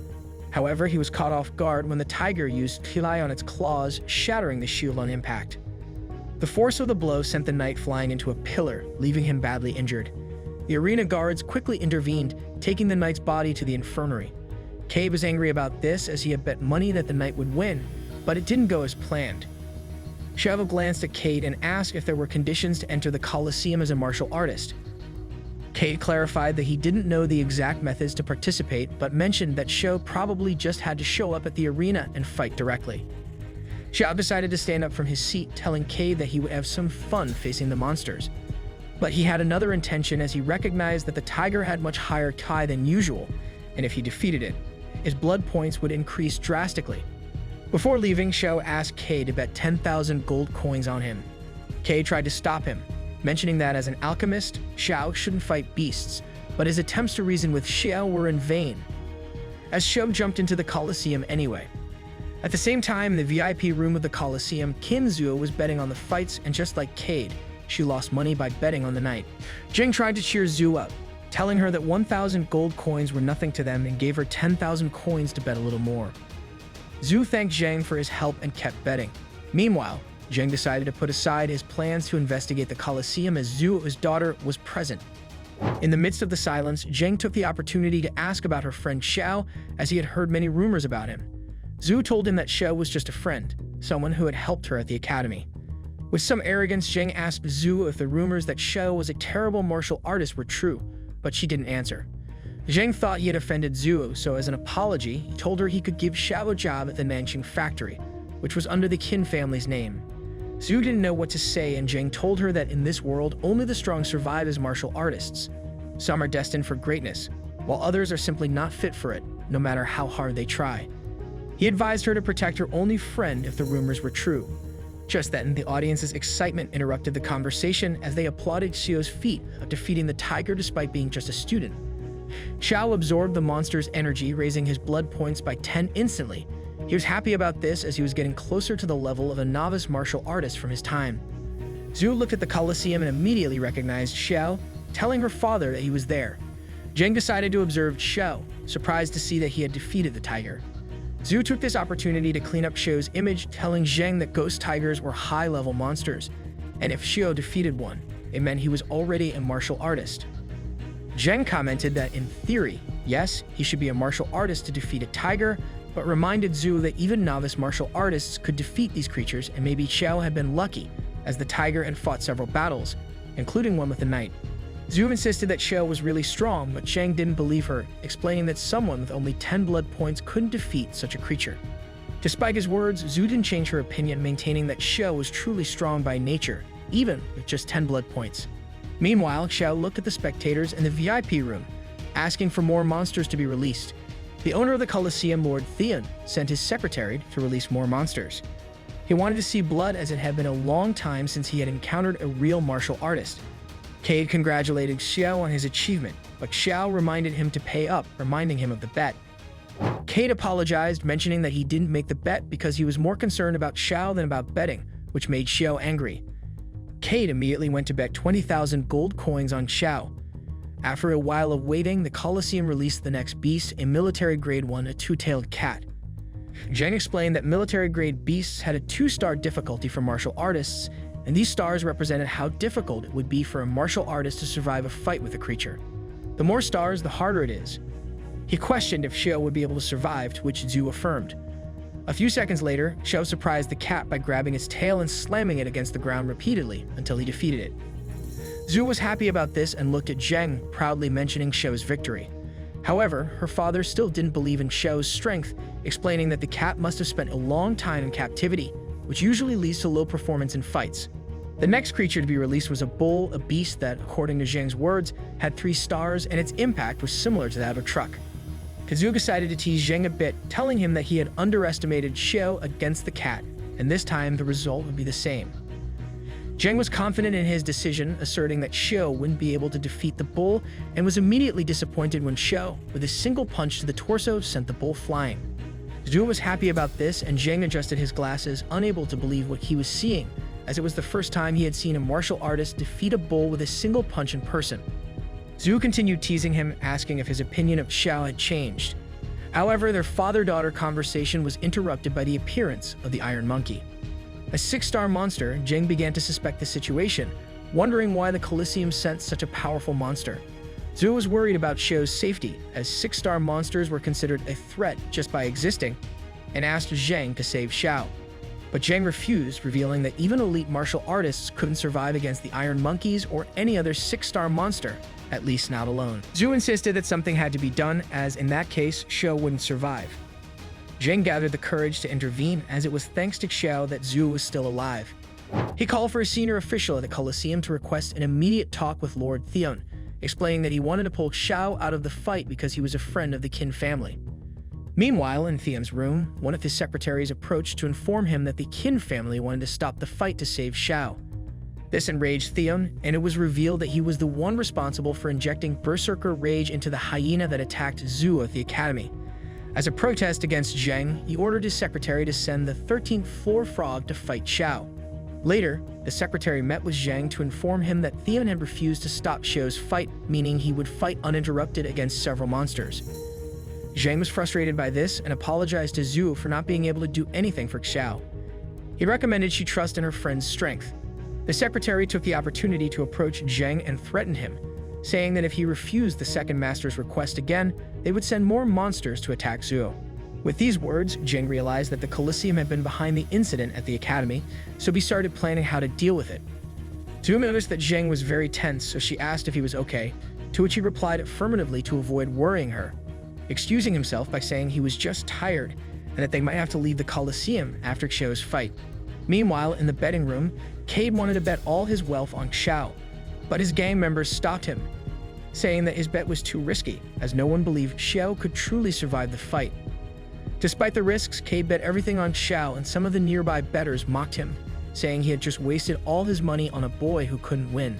However, he was caught off guard when the tiger used Tilai on its claws, shattering the shield on impact. The force of the blow sent the knight flying into a pillar, leaving him badly injured. The arena guards quickly intervened, taking the knight's body to the infirmary. Cade was angry about this, as he had bet money that the knight would win, but it didn't go as planned. Chavo glanced at Cade and asked if there were conditions to enter the Coliseum as a martial artist. Cade clarified that he didn't know the exact methods to participate, but mentioned that Shou probably just had to show up at the arena and fight directly. Xiao decided to stand up from his seat, telling Cade that he would have some fun facing the monsters. But he had another intention, as he recognized that the tiger had much higher Kai than usual, and if he defeated it, his blood points would increase drastically. Before leaving, Xiao asked Cade to bet 10,000 gold coins on him. Cade tried to stop him, mentioning that as an alchemist, Xiao shouldn't fight beasts, but his attempts to reason with Xiao were in vain, as Xiao jumped into the Coliseum anyway. At the same time, in the VIP room of the Coliseum, Qin Zuo was betting on the fights, and just like Cade, she lost money by betting on the knight. Jing tried to cheer Zhu up, telling her that 1,000 gold coins were nothing to them and gave her 10,000 coins to bet a little more. Zhu thanked Zheng for his help and kept betting. Meanwhile, Zheng decided to put aside his plans to investigate the Coliseum, as Zhu, his daughter, was present. In the midst of the silence, Zheng took the opportunity to ask about her friend Xiao, as he had heard many rumors about him. Zhu told him that Xiao was just a friend, someone who had helped her at the academy. With some arrogance, Zheng asked Zhu if the rumors that Xiao was a terrible martial artist were true, but she didn't answer. Zheng thought he had offended Zhu, so as an apology, he told her he could give Xiao a job at the Nanqing factory, which was under the Qin family's name. Zhu didn't know what to say, and Zheng told her that in this world, only the strong survive as martial artists. Some are destined for greatness, while others are simply not fit for it, no matter how hard they try. He advised her to protect her only friend if the rumors were true. Just then, the audience's excitement interrupted the conversation as they applauded Xiao's feat of defeating the tiger despite being just a student. Xiao absorbed the monster's energy, raising his blood points by 10 instantly. He was happy about this, as he was getting closer to the level of a novice martial artist from his time. Zhu looked at the Coliseum and immediately recognized Xiao, telling her father that he was there. Zheng decided to observe Xiao, surprised to see that he had defeated the tiger. Zhu took this opportunity to clean up Xiao's image, telling Zheng that ghost tigers were high-level monsters, and if Xiao defeated one, it meant he was already a martial artist. Zheng commented that in theory, yes, he should be a martial artist to defeat a tiger, but reminded Zhu that even novice martial artists could defeat these creatures, and maybe Xiao had been lucky, as the tiger had fought several battles, including one with the knight. Zhu insisted that Xiao was really strong, but Zheng didn't believe her, explaining that someone with only 10 blood points couldn't defeat such a creature. Despite his words, Zhu didn't change her opinion, maintaining that Xiao was truly strong by nature, even with just 10 blood points. Meanwhile, Xiao looked at the spectators in the VIP room, asking for more monsters to be released. The owner of the Colosseum, Lord Theon, sent his secretary to release more monsters. He wanted to see blood, as it had been a long time since he had encountered a real martial artist. Cade congratulated Xiao on his achievement, but Xiao reminded him to pay up, reminding him of the bet. Cade apologized, mentioning that he didn't make the bet because he was more concerned about Xiao than about betting, which made Xiao angry. Cade immediately went to bet 20,000 gold coins on Xiao. After a while of waiting, the Colosseum released the next beast, a military grade 1, a two-tailed cat. Zheng explained that military-grade beasts had a 2-star difficulty for martial artists, and these stars represented how difficult it would be for a martial artist to survive a fight with a creature. The more stars, the harder it is. He questioned if Xiao would be able to survive, to which Zhu affirmed. A few seconds later, Xiao surprised the cat by grabbing its tail and slamming it against the ground repeatedly until he defeated it. Zhu was happy about this and looked at Zheng, proudly mentioning Xiao's victory. However, her father still didn't believe in Xiao's strength, explaining that the cat must have spent a long time in captivity, which usually leads to low performance in fights. The next creature to be released was a bull, a beast that, according to Zheng's words, had 3 stars, and its impact was similar to that of a truck. Zhu decided to tease Zheng a bit, telling him that he had underestimated Xiao against the cat, and this time the result would be the same. Zheng was confident in his decision, asserting that Xiao wouldn't be able to defeat the bull, and was immediately disappointed when Xiao, with a single punch to the torso, sent the bull flying. Zhu was happy about this, and Zheng adjusted his glasses, unable to believe what he was seeing, as it was the first time he had seen a martial artist defeat a bull with a single punch in person. Zhu continued teasing him, asking if his opinion of Xiao had changed. However, their father-daughter conversation was interrupted by the appearance of the Iron Monkey. A 6-star monster, Zheng began to suspect the situation, wondering why the Colosseum sent such a powerful monster. Zhu was worried about Xiao's safety, as 6-star monsters were considered a threat just by existing, and asked Zheng to save Xiao. But Zheng refused, revealing that even elite martial artists couldn't survive against the Iron Monkeys or any other 6-star monster, at least not alone. Zhu insisted that something had to be done, as in that case, Xiao wouldn't survive. Zheng gathered the courage to intervene, as it was thanks to Xiao that Zhu was still alive. He called for a senior official at the Colosseum to request an immediate talk with Lord Theon, explaining that he wanted to pull Xiao out of the fight because he was a friend of the Qin family. Meanwhile, in Theon's room, one of his secretaries approached to inform him that the Qin family wanted to stop the fight to save Xiao. This enraged Theon, and it was revealed that he was the one responsible for injecting berserker rage into the hyena that attacked Zhu at the academy. As a protest against Zheng, he ordered his secretary to send the 13th floor frog to fight Xiao. Later, the secretary met with Zheng to inform him that Theon had refused to stop Xiao's fight, meaning he would fight uninterrupted against several monsters. Zheng was frustrated by this and apologized to Zhu for not being able to do anything for Xiao. He recommended she trust in her friend's strength. The secretary took the opportunity to approach Zheng and threaten him, saying that if he refused the second master's request again, they would send more monsters to attack Zhu. With these words, Zheng realized that the Colosseum had been behind the incident at the academy, so he started planning how to deal with it. Zhu noticed that Zheng was very tense, so she asked if he was okay, to which he replied affirmatively to avoid worrying her, excusing himself by saying he was just tired and that they might have to leave the Colosseum after Xiao's fight. Meanwhile, in the betting room, Cade wanted to bet all his wealth on Xiao, but his gang members stopped him, saying that his bet was too risky, as no one believed Xiao could truly survive the fight. Despite the risks, Cade bet everything on Xiao, and some of the nearby bettors mocked him, saying he had just wasted all his money on a boy who couldn't win.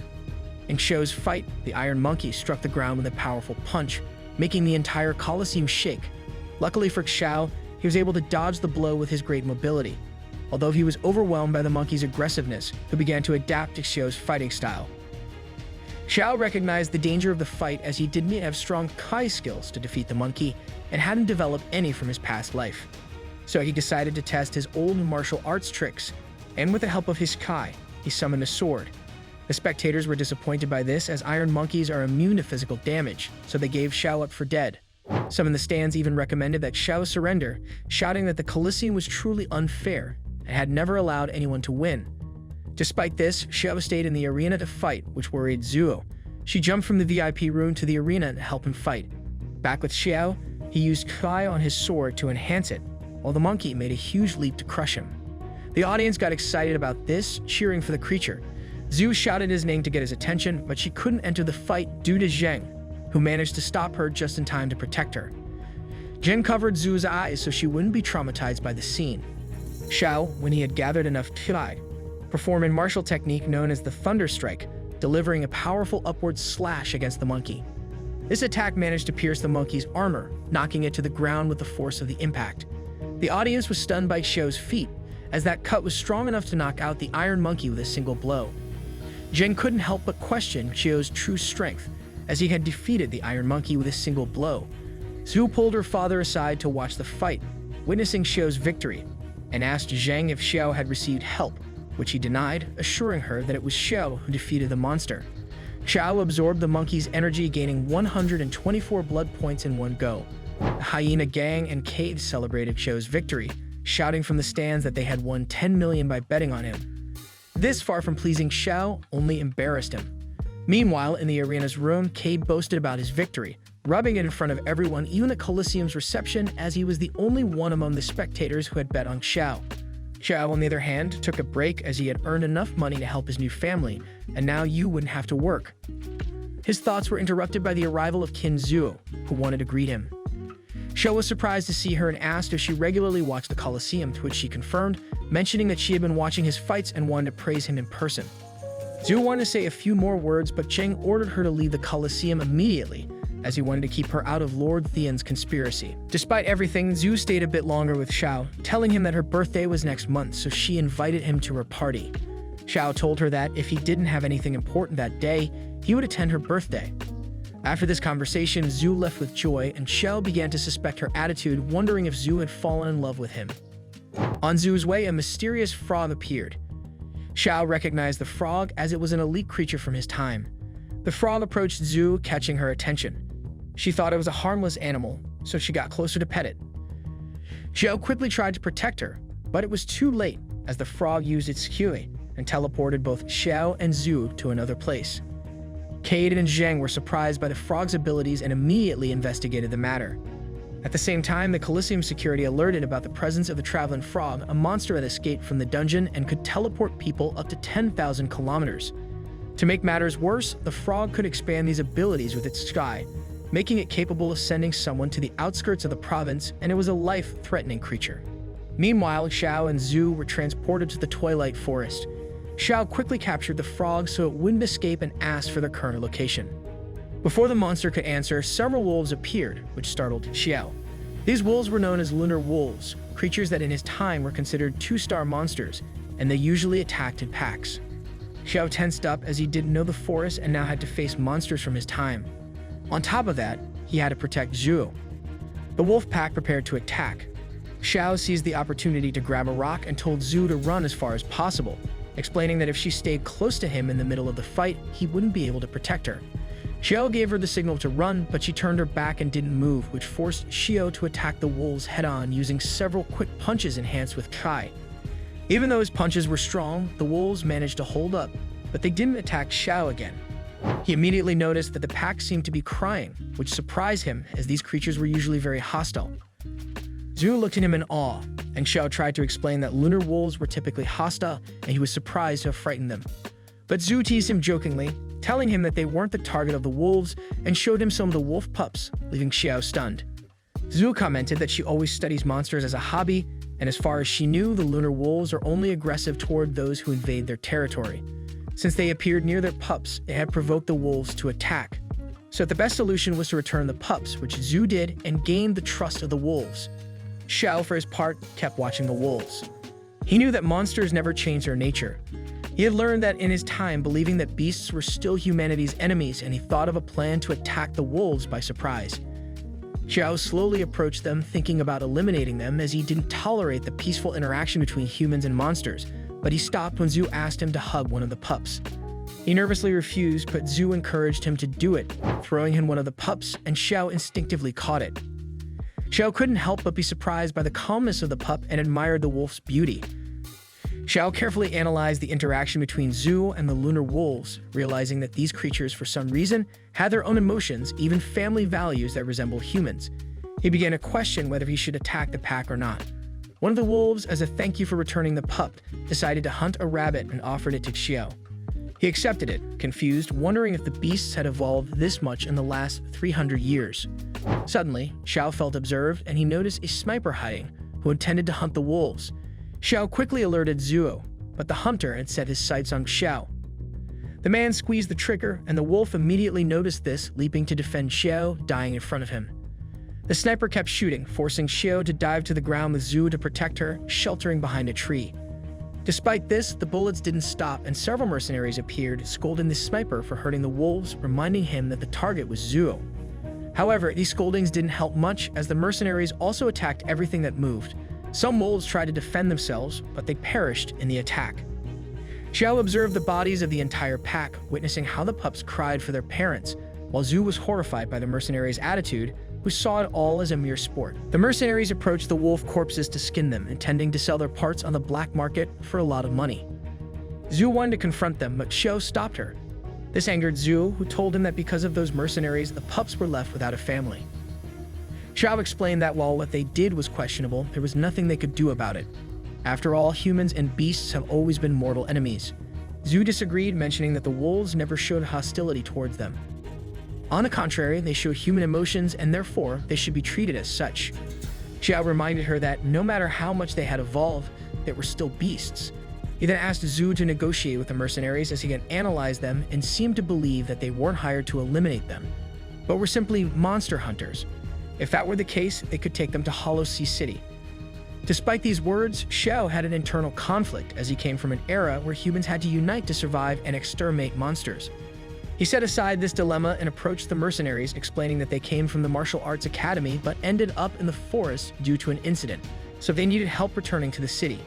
In Xiao's fight, the Iron Monkey struck the ground with a powerful punch, making the entire Colosseum shake. Luckily for Xiao, he was able to dodge the blow with his great mobility, although he was overwhelmed by the monkey's aggressiveness, who began to adapt to Xiao's fighting style. Xiao recognized the danger of the fight, as he didn't have strong Kai skills to defeat the monkey and hadn't developed any from his past life. So he decided to test his old martial arts tricks, and with the help of his Kai, he summoned a sword. The spectators were disappointed by this, as iron monkeys are immune to physical damage, so they gave Xiao up for dead. Some in the stands even recommended that Xiao surrender, shouting that the Colosseum was truly unfair and had never allowed anyone to win. Despite this, Xiao stayed in the arena to fight, which worried Zhuo. She jumped from the VIP room to the arena to help him fight. Back with Xiao, he used Kai on his sword to enhance it, while the monkey made a huge leap to crush him. The audience got excited about this, cheering for the creature. Zhu shouted his name to get his attention, but she couldn't enter the fight due to Zheng. who managed to stop her just in time to protect her. Jing covered Zhu's eyes so she wouldn't be traumatized by the scene. Xiao, when he had gathered enough pride, performed a martial technique known as the Thunder Strike, delivering a powerful upward slash against the monkey. This attack managed to pierce the monkey's armor, knocking it to the ground with the force of the impact. The audience was stunned by Xiao's feat, as that cut was strong enough to knock out the iron monkey with a single blow. Jing couldn't help but question Xiao's true strength, as he had defeated the iron monkey with a single blow. Zhu pulled her father aside to watch the fight, witnessing Xiao's victory, and asked Zhang if Xiao had received help, which he denied, assuring her that it was Xiao who defeated the monster. Xiao absorbed the monkey's energy, gaining 124 blood points in one go. The hyena gang and Cade celebrated Xiao's victory, shouting from the stands that they had won 10 million by betting on him. This, far from pleasing Xiao, only embarrassed him. Meanwhile, in the arena's room, Cade boasted about his victory, rubbing it in front of everyone, even at Colosseum's reception, as he was the only one among the spectators who had bet on Xiao. Xiao, on the other hand, took a break as he had earned enough money to help his new family, and now Yu wouldn't have to work. His thoughts were interrupted by the arrival of Qin Zhu, who wanted to greet him. Xiao was surprised to see her and asked if she regularly watched the Colosseum, to which she confirmed, mentioning that she had been watching his fights and wanted to praise him in person. Zhu wanted to say a few more words, but Cheng ordered her to leave the Colosseum immediately, as he wanted to keep her out of Lord Thean's conspiracy. Despite everything, Zhu stayed a bit longer with Xiao, telling him that her birthday was next month, so she invited him to her party. Xiao told her that if he didn't have anything important that day, he would attend her birthday. After this conversation, Zhu left with joy, and Xiao began to suspect her attitude, wondering if Zhu had fallen in love with him. On Zhu's way, a mysterious frog appeared. Xiao recognized the frog as it was an elite creature from his time. The frog approached Zhu, catching her attention. She thought it was a harmless animal, so she got closer to pet it. Xiao quickly tried to protect her, but it was too late, as the frog used its Hui and teleported both Xiao and Zhu to another place. Cade and Zheng were surprised by the frog's abilities and immediately investigated the matter. At the same time, the Colosseum security alerted about the presence of the traveling frog, a monster that escaped from the dungeon and could teleport people up to 10,000 kilometers. To make matters worse, the frog could expand these abilities with its sky, making it capable of sending someone to the outskirts of the province, and it was a life-threatening creature. Meanwhile, Xiao and Zhu were transported to the Twilight Forest. Xiao quickly captured the frog so it wouldn't escape and asked for their current location. Before the monster could answer, several wolves appeared, which startled Xiao. These wolves were known as lunar wolves, creatures that in his time were considered two-star monsters, and they usually attacked in packs. Xiao tensed up as he didn't know the forest and now had to face monsters from his time. On top of that, he had to protect Zhu. The wolf pack prepared to attack. Xiao seized the opportunity to grab a rock and told Zhu to run as far as possible, explaining that if she stayed close to him in the middle of the fight, he wouldn't be able to protect her. Xiao gave her the signal to run, but she turned her back and didn't move, which forced Xiao to attack the wolves head-on using several quick punches enhanced with Kai. Even though his punches were strong, the wolves managed to hold up, but they didn't attack Xiao again. He immediately noticed that the pack seemed to be crying, which surprised him as these creatures were usually very hostile. Zhu looked at him in awe, and Xiao tried to explain that lunar wolves were typically hostile and he was surprised to have frightened them. But Zhu teased him jokingly, telling him that they weren't the target of the wolves and showed him some of the wolf pups, leaving Xiao stunned. Zhu commented that she always studies monsters as a hobby, and as far as she knew, the lunar wolves are only aggressive toward those who invade their territory. Since they appeared near their pups, it had provoked the wolves to attack. So the best solution was to return the pups, which Zhu did and gained the trust of the wolves. Xiao, for his part, kept watching the wolves. He knew that monsters never change their nature. He had learned that in his time, believing that beasts were still humanity's enemies, and he thought of a plan to attack the wolves by surprise. Xiao slowly approached them, thinking about eliminating them as he didn't tolerate the peaceful interaction between humans and monsters, but he stopped when Zhu asked him to hug one of the pups. He nervously refused, but Zhu encouraged him to do it, throwing him one of the pups, and Xiao instinctively caught it. Xiao couldn't help but be surprised by the calmness of the pup and admired the wolf's beauty. Xiao carefully analyzed the interaction between Zhu and the lunar wolves, realizing that these creatures, for some reason, had their own emotions, even family values that resemble humans. He began to question whether he should attack the pack or not. One of the wolves, as a thank you for returning the pup, decided to hunt a rabbit and offered it to Xiao. He accepted it, confused, wondering if the beasts had evolved this much in the last 300 years. Suddenly, Xiao felt observed, and he noticed a sniper hiding, who intended to hunt the wolves. Xiao quickly alerted Zuo, but the hunter had set his sights on Xiao. The man squeezed the trigger, and the wolf immediately noticed this, leaping to defend Xiao, dying in front of him. The sniper kept shooting, forcing Xiao to dive to the ground with Zuo to protect her, sheltering behind a tree. Despite this, the bullets didn't stop, and several mercenaries appeared, scolding the sniper for hurting the wolves, reminding him that the target was Zuo. However, these scoldings didn't help much, as the mercenaries also attacked everything that moved. Some wolves tried to defend themselves, but they perished in the attack. Xiao observed the bodies of the entire pack, witnessing how the pups cried for their parents, while Zhu was horrified by the mercenaries' attitude, who saw it all as a mere sport. The mercenaries approached the wolf corpses to skin them, intending to sell their parts on the black market for a lot of money. Zhu wanted to confront them, but Xiao stopped her. This angered Zhu, who told him that because of those mercenaries, the pups were left without a family. Xiao explained that while what they did was questionable, there was nothing they could do about it. After all, humans and beasts have always been mortal enemies. Zhu disagreed, mentioning that the wolves never showed hostility towards them. On the contrary, they showed human emotions, and therefore, they should be treated as such. Xiao reminded her that no matter how much they had evolved, they were still beasts. He then asked Zhu to negotiate with the mercenaries as he could analyze them and seemed to believe that they weren't hired to eliminate them, but were simply monster hunters. If that were the case, they could take them to Hollow Sea City. Despite these words, Xiao had an internal conflict as he came from an era where humans had to unite to survive and exterminate monsters. He set aside this dilemma and approached the mercenaries, explaining that they came from the martial arts academy but ended up in the forest due to an incident, so they needed help returning to the city.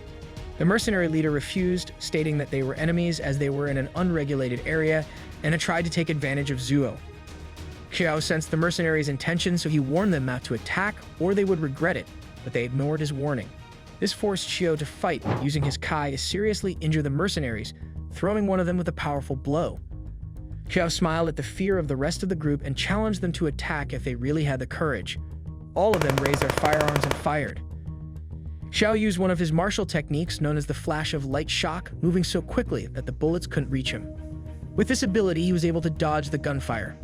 The mercenary leader refused, stating that they were enemies as they were in an unregulated area and had tried to take advantage of Zuo. Xiao sensed the mercenaries' intentions, so he warned them not to attack or they would regret it, but they ignored his warning. This forced Xiao to fight, using his Kai to seriously injure the mercenaries, throwing one of them with a powerful blow. Xiao smiled at the fear of the rest of the group and challenged them to attack if they really had the courage. All of them raised their firearms and fired. Xiao used one of his martial techniques known as the flash of light shock, moving so quickly that the bullets couldn't reach him. With this ability, he was able to dodge the gunfire.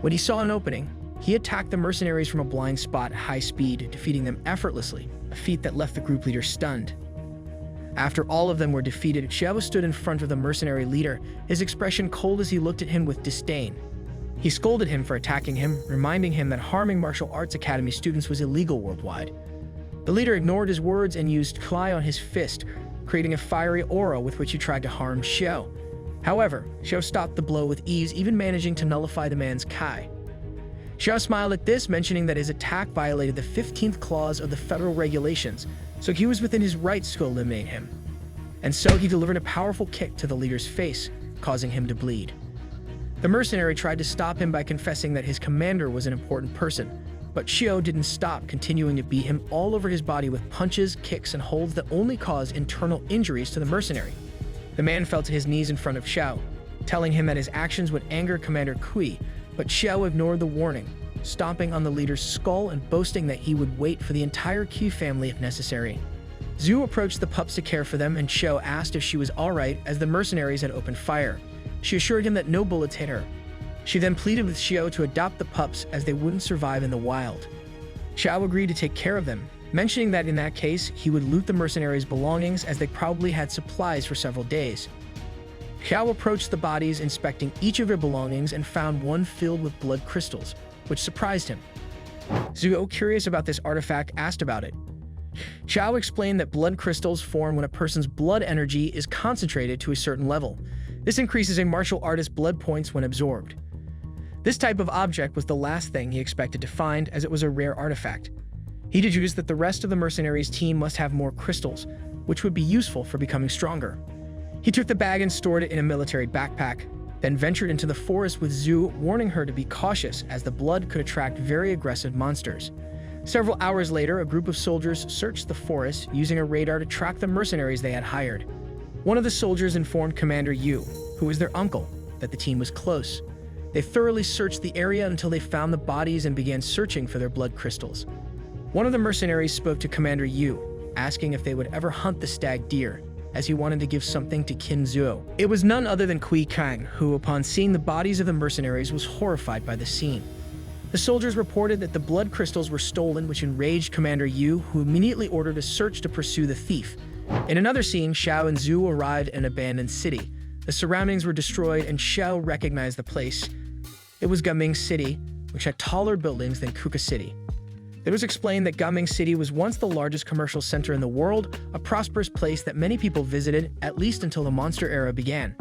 When he saw an opening, he attacked the mercenaries from a blind spot at high speed, defeating them effortlessly, a feat that left the group leader stunned. After all of them were defeated, Xiao stood in front of the mercenary leader, his expression cold as he looked at him with disdain. He scolded him for attacking him, reminding him that harming martial arts academy students was illegal worldwide. The leader ignored his words and used Kai on his fist, creating a fiery aura with which he tried to harm Xiao. However, Xiao stopped the blow with ease, even managing to nullify the man's Kai. Xiao smiled at this, mentioning that his attack violated the 15th clause of the federal regulations, so he was within his rights to eliminate him. And so he delivered a powerful kick to the leader's face, causing him to bleed. The mercenary tried to stop him by confessing that his commander was an important person, but Xiao didn't stop, continuing to beat him all over his body with punches, kicks, and holds that only caused internal injuries to the mercenary. The man fell to his knees in front of Xiao, telling him that his actions would anger Commander Kui, but Xiao ignored the warning, stomping on the leader's skull and boasting that he would wait for the entire Kui family if necessary. Zhu approached the pups to care for them, and Xiao asked if she was alright as the mercenaries had opened fire. She assured him that no bullets hit her. She then pleaded with Xiao to adopt the pups as they wouldn't survive in the wild. Xiao agreed to take care of them, mentioning that in that case, he would loot the mercenaries' belongings as they probably had supplies for several days. Xiao approached the bodies, inspecting each of their belongings, and found one filled with blood crystals, which surprised him. Zhuo, curious about this artifact, asked about it. Xiao explained that blood crystals form when a person's blood energy is concentrated to a certain level. This increases a martial artist's blood points when absorbed. This type of object was the last thing he expected to find, as it was a rare artifact. He deduced that the rest of the mercenaries' team must have more crystals, which would be useful for becoming stronger. He took the bag and stored it in a military backpack, then ventured into the forest with Zhu, warning her to be cautious as the blood could attract very aggressive monsters. Several hours later, a group of soldiers searched the forest using a radar to track the mercenaries they had hired. One of the soldiers informed Commander Yu, who was their uncle, that the team was close. They thoroughly searched the area until they found the bodies and began searching for their blood crystals. One of the mercenaries spoke to Commander Yu, asking if they would ever hunt the stag deer. as he wanted to give something to Qin Zuo. It was none other than Kui Kang, who, upon seeing the bodies of the mercenaries, was horrified by the scene. The soldiers reported that the blood crystals were stolen, which enraged Commander Yu, who immediately ordered a search to pursue the thief. In another scene, Xiao and Zhu arrived in an abandoned city. The surroundings were destroyed, and Xiao recognized the place. It was Gaming City, which had taller buildings than Kuka City. It was explained that Gaming City was once the largest commercial center in the world, a prosperous place that many people visited, at least until the monster era began.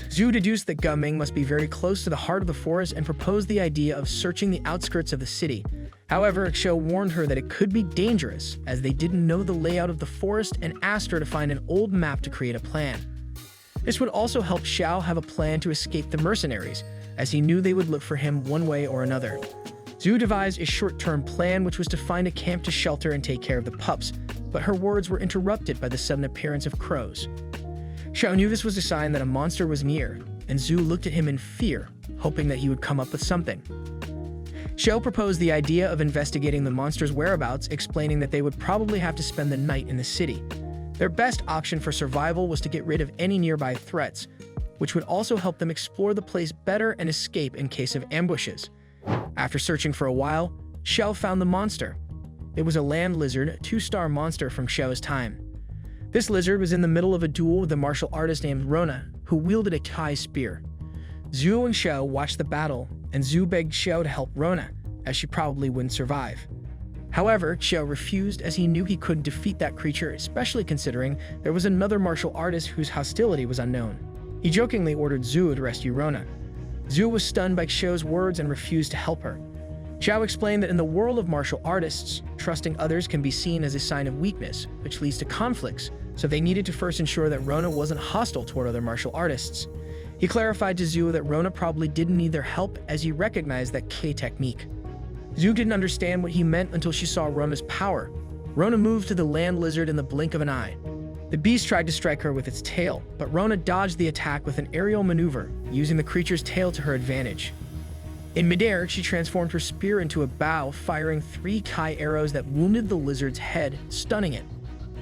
Zhu deduced that Gaming must be very close to the heart of the forest and proposed the idea of searching the outskirts of the city. However, Xiao warned her that it could be dangerous, as they didn't know the layout of the forest, and asked her to find an old map to create a plan. This would also help Xiao have a plan to escape the mercenaries, as he knew they would look for him one way or another. Zhu devised a short-term plan, which was to find a camp to shelter and take care of the pups, but her words were interrupted by the sudden appearance of crows. Xiao knew this was a sign that a monster was near, and Zhu looked at him in fear, hoping that he would come up with something. Xiao proposed the idea of investigating the monster's whereabouts, explaining that they would probably have to spend the night in the city. Their best option for survival was to get rid of any nearby threats, which would also help them explore the place better and escape in case of ambushes. After searching for a while, Xiao found the monster. It was a land lizard, a 2-star monster from Xiao's time. This lizard was in the middle of a duel with a martial artist named Rona, who wielded a Kai spear. Zhu and Xiao watched the battle, and Zhu begged Xiao to help Rona, as she probably wouldn't survive. However, Xiao refused, as he knew he couldn't defeat that creature, especially considering there was another martial artist whose hostility was unknown. He jokingly ordered Zhu to rescue Rona. Zhu was stunned by Xiao's words and refused to help her. Xiao explained that in the world of martial artists, trusting others can be seen as a sign of weakness, which leads to conflicts, so they needed to first ensure that Rona wasn't hostile toward other martial artists. He clarified to Zhu that Rona probably didn't need their help, as he recognized that K technique. Zhu didn't understand what he meant until she saw Rona's power. Rona moved to the land lizard in the blink of an eye. The beast tried to strike her with its tail, but Rona dodged the attack with an aerial maneuver, using the creature's tail to her advantage. In midair, she transformed her spear into a bow, firing 3 Kai arrows that wounded the lizard's head, stunning it.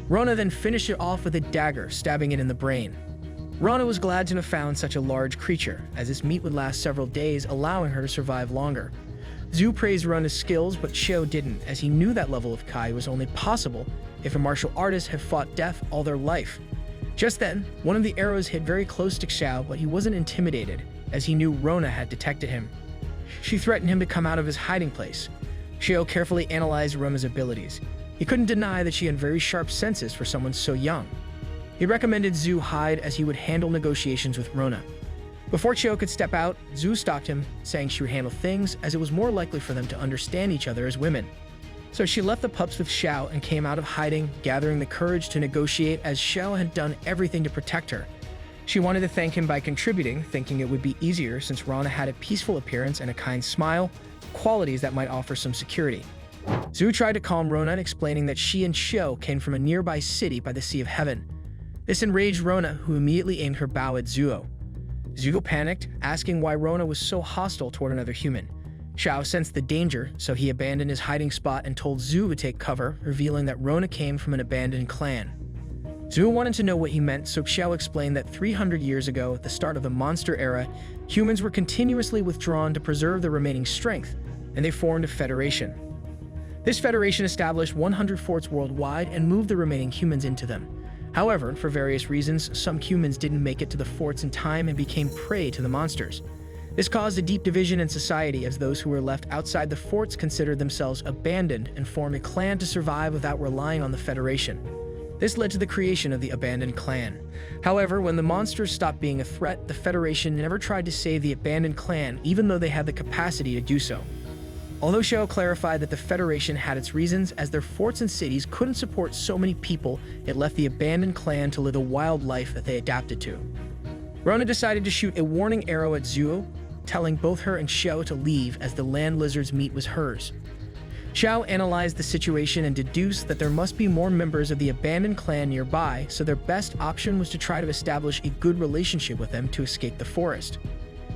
Rona then finished it off with a dagger, stabbing it in the brain. Rona was glad to have found such a large creature, as its meat would last several days, allowing her to survive longer. Zhu praised Rona's skills, but Xiao didn't, as he knew that level of Kai was only possible if a martial artist had fought death all their life. Just then, one of the arrows hit very close to Xiao, but he wasn't intimidated, as he knew Rona had detected him. She threatened him to come out of his hiding place. Xiao carefully analyzed Rona's abilities. He couldn't deny that she had very sharp senses for someone so young. He recommended Zhu hide, as he would handle negotiations with Rona. Before Xiao could step out, Zhu stopped him, saying she would handle things, as it was more likely for them to understand each other as women. So she left the pups with Xiao and came out of hiding, gathering the courage to negotiate, as Xiao had done everything to protect her. She wanted to thank him by contributing, thinking it would be easier since Rona had a peaceful appearance and a kind smile, qualities that might offer some security. Zhu tried to calm Rona, explaining that she and Xiao came from a nearby city by the Sea of Heaven. This enraged Rona, who immediately aimed her bow at Zhuo. Zhuo panicked, asking why Rona was so hostile toward another human. Xiao sensed the danger, so he abandoned his hiding spot and told Zhu to take cover, revealing that Rona came from an abandoned clan. Zhu wanted to know what he meant, so Xiao explained that 300 years ago, at the start of the monster era, humans were continuously withdrawn to preserve their remaining strength, and they formed a federation. This federation established 100 forts worldwide and moved the remaining humans into them. However, for various reasons, some humans didn't make it to the forts in time and became prey to the monsters. This caused a deep division in society, as those who were left outside the forts considered themselves abandoned and formed a clan to survive without relying on the Federation. This led to the creation of the abandoned clan. However, when the monsters stopped being a threat, the Federation never tried to save the abandoned clan, even though they had the capacity to do so. Although Xiao clarified that the Federation had its reasons, as their forts and cities couldn't support so many people, it left the abandoned clan to live a wild life that they adapted to. Rona decided to shoot a warning arrow at Zhuo, telling both her and Xiao to leave, as the land lizard's meat was hers. Xiao analyzed the situation and deduced that there must be more members of the abandoned clan nearby, so their best option was to try to establish a good relationship with them to escape the forest.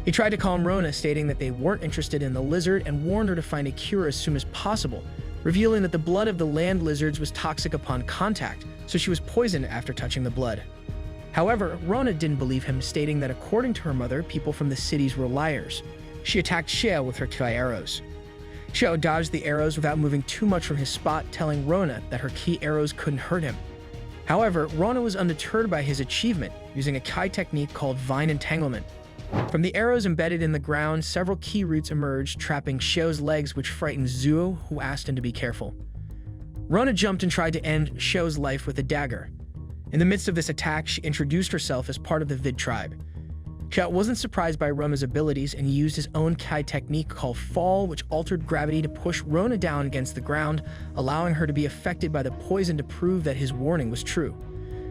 He tried to calm Rona, stating that they weren't interested in the lizard and warned her to find a cure as soon as possible, revealing that the blood of the land lizards was toxic upon contact, so she was poisoned after touching the blood. However, Rona didn't believe him, stating that according to her mother, people from the cities were liars. She attacked Xiao with her 2 arrows. Xiao dodged the arrows without moving too much from his spot, telling Rona that her key arrows couldn't hurt him. However, Rona was undeterred by his achievement, using a Kai technique called vine entanglement. From the arrows embedded in the ground, several key roots emerged, trapping Xiao's legs, which frightened Zuo, who asked him to be careful. Rona jumped and tried to end Xiao's life with a dagger. In the midst of this attack, she introduced herself as part of the Vid tribe. Xiao wasn't surprised by Rona's abilities and used his own Kai technique called Fall, which altered gravity to push Rona down against the ground, allowing her to be affected by the poison to prove that his warning was true.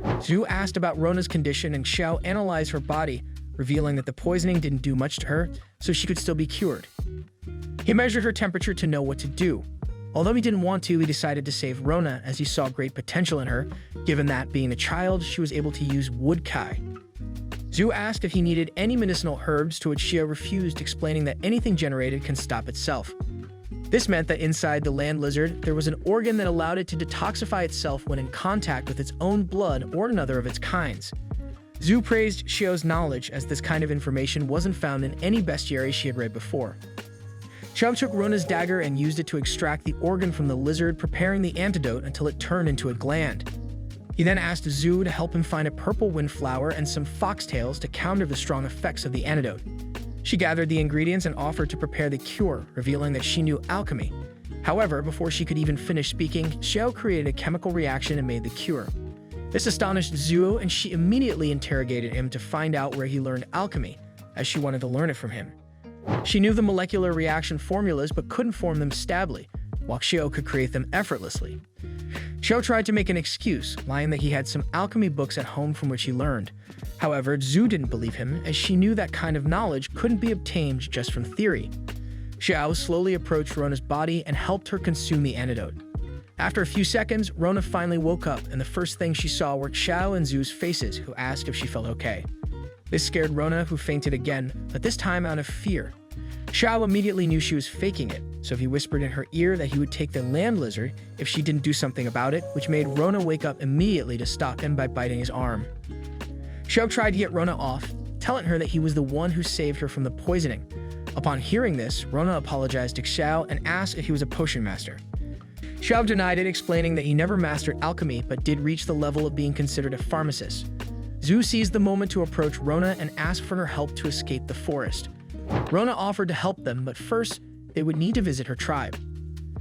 Zhu asked about Rona's condition and Xiao analyzed her body, revealing that the poisoning didn't do much to her, so she could still be cured. He measured her temperature to know what to do. Although he didn't want to, he decided to save Rona as he saw great potential in her, given that, being a child, she was able to use Wood Kai. Zhu asked if he needed any medicinal herbs, to which Xiao refused, explaining that anything generated can stop itself. This meant that inside the land lizard, there was an organ that allowed it to detoxify itself when in contact with its own blood or another of its kinds. Zhu praised Xiao's knowledge, as this kind of information wasn't found in any bestiary she had read before. Xiao took Rona's dagger and used it to extract the organ from the lizard, preparing the antidote until it turned into a gland. He then asked Zhu to help him find a purple windflower and some foxtails to counter the strong effects of the antidote. She gathered the ingredients and offered to prepare the cure, revealing that she knew alchemy. However, before she could even finish speaking, Xiao created a chemical reaction and made the cure. This astonished Zhu, and she immediately interrogated him to find out where he learned alchemy, as she wanted to learn it from him. She knew the molecular reaction formulas but couldn't form them stably, while Xiao could create them effortlessly. Xiao tried to make an excuse, lying that he had some alchemy books at home from which he learned. However, Zhu didn't believe him, as she knew that kind of knowledge couldn't be obtained just from theory. Xiao slowly approached Rona's body and helped her consume the antidote. After a few seconds, Rona finally woke up, and the first thing she saw were Xiao and Zhu's faces, who asked if she felt okay. This scared Rona, who fainted again, but this time out of fear. Xiao immediately knew she was faking it, so he whispered in her ear that he would take the land lizard if she didn't do something about it, which made Rona wake up immediately to stop him by biting his arm. Xiao tried to get Rona off, telling her that he was the one who saved her from the poisoning. Upon hearing this, Rona apologized to Xiao and asked if he was a potion master. Xiao denied it, explaining that he never mastered alchemy but did reach the level of being considered a pharmacist. Zhu seized the moment to approach Rona and ask for her help to escape the forest. Rona offered to help them, but first, they would need to visit her tribe.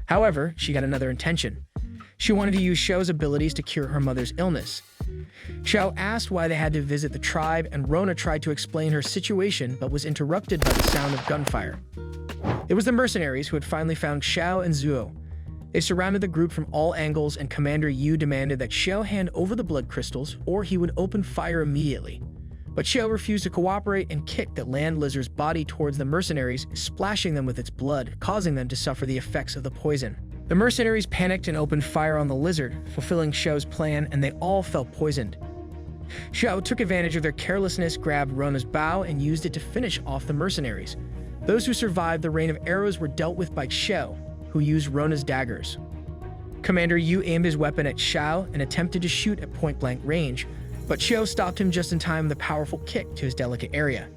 However, she got another intention. She wanted to use Xiao's abilities to cure her mother's illness. Xiao asked why they had to visit the tribe, and Rona tried to explain her situation but was interrupted by the sound of gunfire. It was the mercenaries who had finally found Xiao and Zuo. They surrounded the group from all angles, and Commander Yu demanded that Xiao hand over the blood crystals or he would open fire immediately. But Xiao refused to cooperate and kicked the land lizard's body towards the mercenaries, splashing them with its blood, causing them to suffer the effects of the poison. The mercenaries panicked and opened fire on the lizard, fulfilling Xiao's plan, and they all fell poisoned. Xiao took advantage of their carelessness, grabbed Rona's bow, and used it to finish off the mercenaries. Those who survived the rain of arrows were dealt with by Xiao, who used Rona's daggers. Commander Yu aimed his weapon at Xiao and attempted to shoot at point-blank range, but Xiao stopped him just in time with a powerful kick to his delicate area.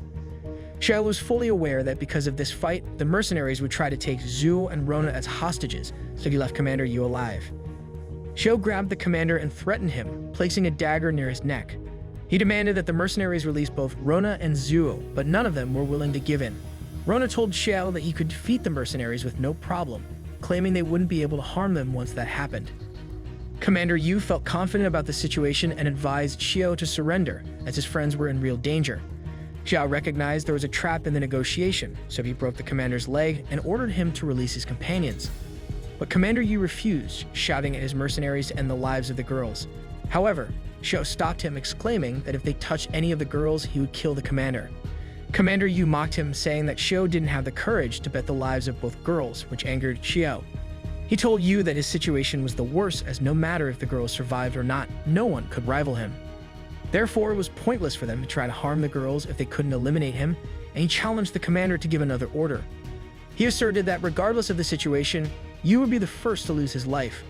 Xiao was fully aware that because of this fight, the mercenaries would try to take Zhu and Rona as hostages, so he left Commander Yu alive. Xiao grabbed the commander and threatened him, placing a dagger near his neck. He demanded that the mercenaries release both Rona and Zhu, but none of them were willing to give in. Rona told Xiao that he could defeat the mercenaries with no problem, claiming they wouldn't be able to harm them once that happened. Commander Yu felt confident about the situation and advised Xiao to surrender, as his friends were in real danger. Xiao recognized there was a trap in the negotiation, so he broke the commander's leg and ordered him to release his companions. But Commander Yu refused, shouting at his mercenaries and the lives of the girls. However, Xiao stopped him, exclaiming that if they touched any of the girls, he would kill the commander. Commander Yu mocked him, saying that Xiao didn't have the courage to bet the lives of both girls, which angered Xiao. He told Yu that his situation was the worst, as no matter if the girls survived or not, no one could rival him. Therefore, it was pointless for them to try to harm the girls if they couldn't eliminate him, and he challenged the commander to give another order. He asserted that regardless of the situation, Yu would be the first to lose his life.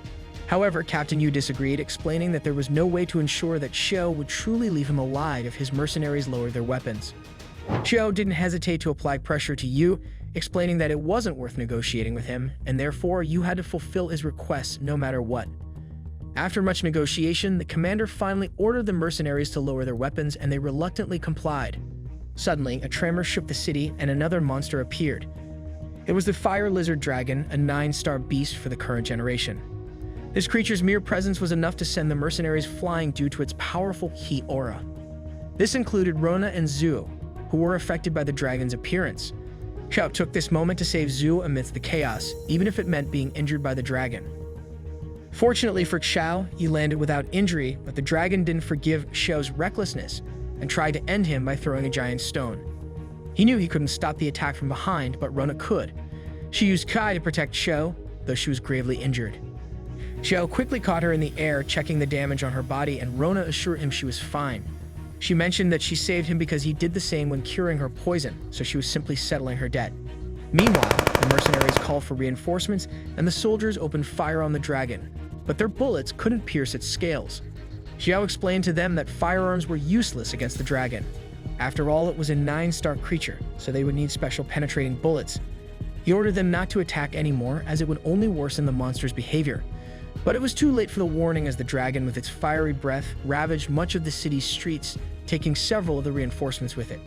However, Captain Yu disagreed, explaining that there was no way to ensure that Xiao would truly leave him alive if his mercenaries lowered their weapons. Xiao didn't hesitate to apply pressure to Yu, explaining that it wasn't worth negotiating with him, and therefore Yu had to fulfill his requests no matter what. After much negotiation, the commander finally ordered the mercenaries to lower their weapons, and they reluctantly complied. Suddenly, a tremor shook the city, and another monster appeared. It was the fire lizard dragon, a 9-star beast for the current generation. This creature's mere presence was enough to send the mercenaries flying due to its powerful heat aura. This included Rona and Zhu, who were affected by the dragon's appearance. Xiao took this moment to save Zhu amidst the chaos, even if it meant being injured by the dragon. Fortunately for Xiao, he landed without injury, but the dragon didn't forgive Xiao's recklessness and tried to end him by throwing a giant stone. He knew he couldn't stop the attack from behind, but Rona could. She used Kai to protect Xiao, though she was gravely injured. Xiao quickly caught her in the air, checking the damage on her body, and Rona assured him she was fine. She mentioned that she saved him because he did the same when curing her poison, so she was simply settling her debt. Meanwhile, the mercenaries called for reinforcements, and the soldiers opened fire on the dragon, but their bullets couldn't pierce its scales. Xiao explained to them that firearms were useless against the dragon. After all, it was a 9-star creature, so they would need special penetrating bullets. He ordered them not to attack anymore, as it would only worsen the monster's behavior. But it was too late for the warning, as the dragon with its fiery breath ravaged much of the city's streets, taking several of the reinforcements with it.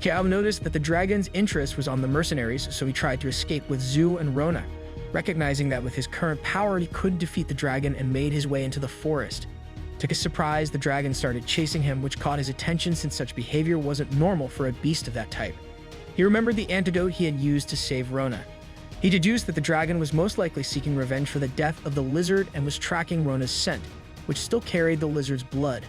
Xiao noticed that the dragon's interest was on the mercenaries, so he tried to escape with Zhu and Rona, recognizing that with his current power he couldn't defeat the dragon, and made his way into the forest. To his surprise, the dragon started chasing him, which caught his attention since such behavior wasn't normal for a beast of that type. He remembered the antidote he had used to save Rona. He deduced that the dragon was most likely seeking revenge for the death of the lizard and was tracking Rona's scent, which still carried the lizard's blood.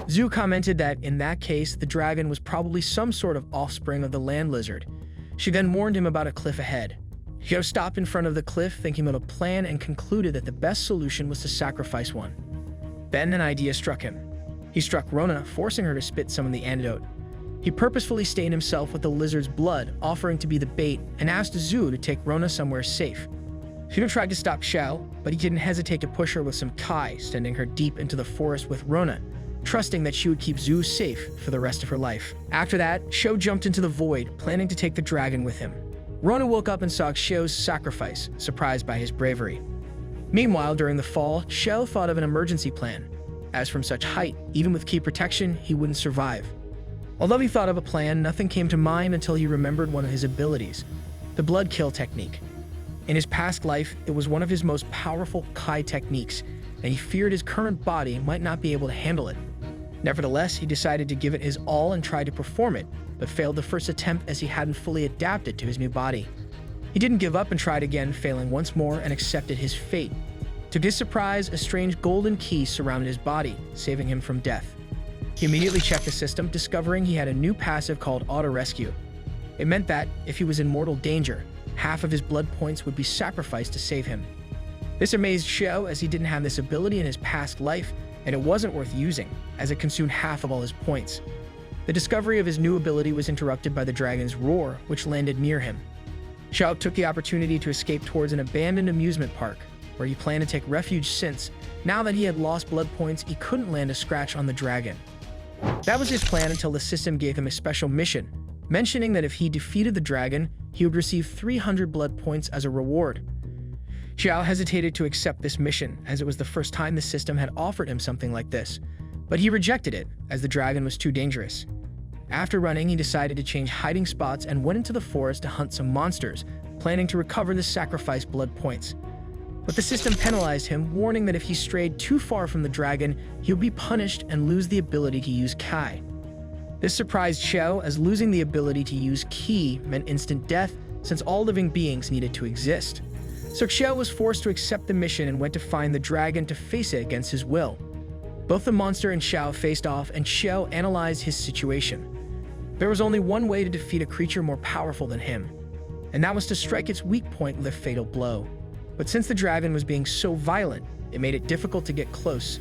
Zhu commented that, in that case, the dragon was probably some sort of offspring of the land lizard. She then warned him about a cliff ahead. Xiao stopped in front of the cliff, thinking of a plan, and concluded that the best solution was to sacrifice one. Then an idea struck him. He struck Rona, forcing her to spit some of the antidote. He purposefully stained himself with the lizard's blood, offering to be the bait, and asked Zhu to take Rona somewhere safe. She tried to stop Xiao, but he didn't hesitate to push her with some Kai, sending her deep into the forest with Rona, trusting that she would keep Zhu safe for the rest of her life. After that, Xiao jumped into the void, planning to take the dragon with him. Rona woke up and saw Xiao's sacrifice, surprised by his bravery. Meanwhile, during the fall, Xiao thought of an emergency plan, as from such height, even with key protection, he wouldn't survive. Although he thought of a plan, nothing came to mind until he remembered one of his abilities, the blood kill technique. In his past life, it was one of his most powerful Kai techniques, and he feared his current body might not be able to handle it. Nevertheless, he decided to give it his all and try to perform it, but failed the first attempt as he hadn't fully adapted to his new body. He didn't give up and tried again, failing once more, and accepted his fate. To his surprise, a strange golden key surrounded his body, saving him from death. He immediately checked the system, discovering he had a new passive called Auto Rescue. It meant that, if he was in mortal danger, half of his blood points would be sacrificed to save him. This amazed Xiao, as he didn't have this ability in his past life, and it wasn't worth using, as it consumed half of all his points. The discovery of his new ability was interrupted by the dragon's roar, which landed near him. Xiao took the opportunity to escape towards an abandoned amusement park, where he planned to take refuge since, now that he had lost blood points, he couldn't land a scratch on the dragon. That was his plan until the system gave him a special mission, mentioning that if he defeated the dragon, he would receive 300 blood points as a reward. Xiao hesitated to accept this mission, as it was the first time the system had offered him something like this, but he rejected it, as the dragon was too dangerous. After running, he decided to change hiding spots and went into the forest to hunt some monsters, planning to recover the sacrificed blood points. But the system penalized him, warning that if he strayed too far from the dragon, he would be punished and lose the ability to use Kai. This surprised Xiao, as losing the ability to use Ki meant instant death, since all living beings needed to exist. So Xiao was forced to accept the mission and went to find the dragon to face it against his will. Both the monster and Xiao faced off, and Xiao analyzed his situation. There was only one way to defeat a creature more powerful than him, and that was to strike its weak point with a fatal blow. But since the dragon was being so violent, it made it difficult to get close,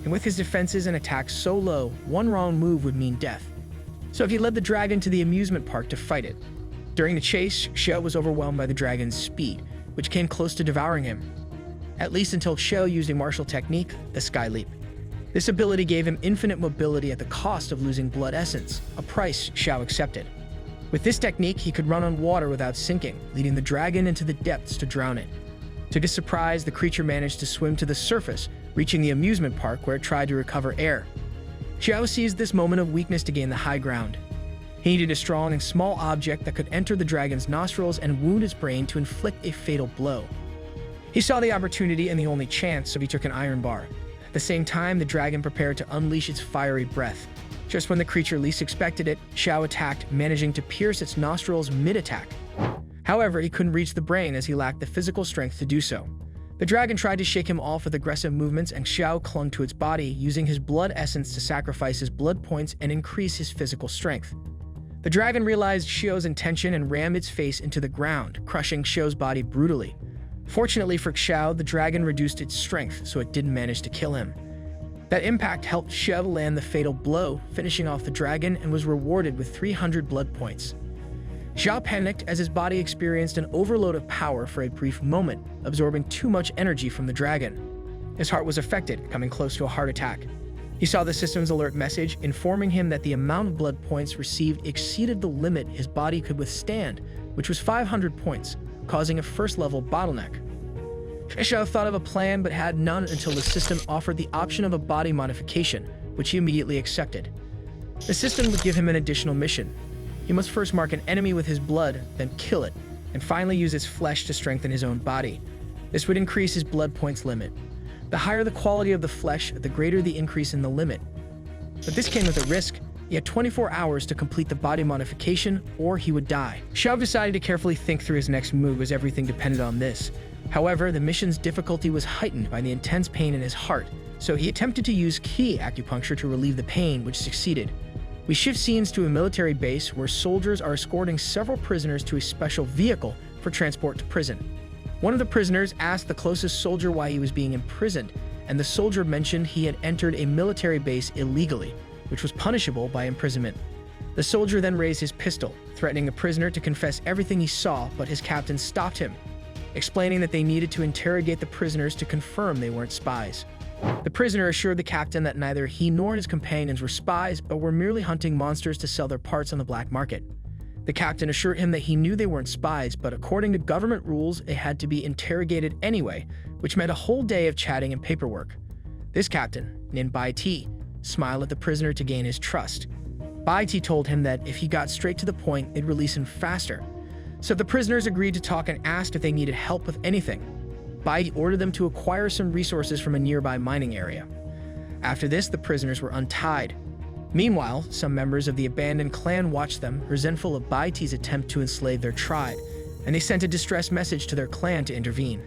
and with his defenses and attacks so low, one wrong move would mean death. So he led the dragon to the amusement park to fight it. During the chase, Xiao was overwhelmed by the dragon's speed, which came close to devouring him. At least until Xiao used a martial technique, the Sky Leap. This ability gave him infinite mobility at the cost of losing blood essence, a price Xiao accepted. With this technique, he could run on water without sinking, leading the dragon into the depths to drown it. To his surprise, the creature managed to swim to the surface, reaching the amusement park where it tried to recover air. Xiao seized this moment of weakness to gain the high ground. He needed a strong and small object that could enter the dragon's nostrils and wound its brain to inflict a fatal blow. He saw the opportunity and the only chance, so he took an iron bar. At the same time, the dragon prepared to unleash its fiery breath. Just when the creature least expected it, Xiao attacked, managing to pierce its nostrils mid-attack. However, he couldn't reach the brain as he lacked the physical strength to do so. The dragon tried to shake him off with aggressive movements, and Xiao clung to its body, using his blood essence to sacrifice his blood points and increase his physical strength. The dragon realized Xiao's intention and rammed its face into the ground, crushing Xiao's body brutally. Fortunately for Xiao, the dragon reduced its strength, so it didn't manage to kill him. That impact helped Xiao land the fatal blow, finishing off the dragon, and was rewarded with 300 blood points. Xiao panicked as his body experienced an overload of power for a brief moment, absorbing too much energy from the dragon. His heart was affected, coming close to a heart attack. He saw the system's alert message informing him that the amount of blood points received exceeded the limit his body could withstand, which was 500 points, causing a first-level bottleneck. Xiao thought of a plan but had none until the system offered the option of a body modification, which he immediately accepted. The system would give him an additional mission. He must first mark an enemy with his blood, then kill it, and finally use its flesh to strengthen his own body. This would increase his blood points limit. The higher the quality of the flesh, the greater the increase in the limit. But this came with a risk. He had 24 hours to complete the body modification, or he would die. Xiao decided to carefully think through his next move, as everything depended on this. However, the mission's difficulty was heightened by the intense pain in his heart, so he attempted to use qi acupuncture to relieve the pain, which succeeded. We shift scenes to a military base where soldiers are escorting several prisoners to a special vehicle for transport to prison. One of the prisoners asked the closest soldier why he was being imprisoned, and the soldier mentioned he had entered a military base illegally, which was punishable by imprisonment. The soldier then raised his pistol, threatening the prisoner to confess everything he saw, but his captain stopped him, explaining that they needed to interrogate the prisoners to confirm they weren't spies. The prisoner assured the captain that neither he nor his companions were spies, but were merely hunting monsters to sell their parts on the black market. The captain assured him that he knew they weren't spies, but according to government rules, they had to be interrogated anyway, which meant a whole day of chatting and paperwork. This captain, named Bai Ti, smiled at the prisoner to gain his trust. Bai Ti told him that if he got straight to the point, they'd release him faster. So the prisoners agreed to talk and asked if they needed help with anything. Bai Ti ordered them to acquire some resources from a nearby mining area. After this, the prisoners were untied. Meanwhile, some members of the abandoned clan watched them, resentful of Bai Ti's attempt to enslave their tribe, and they sent a distress message to their clan to intervene.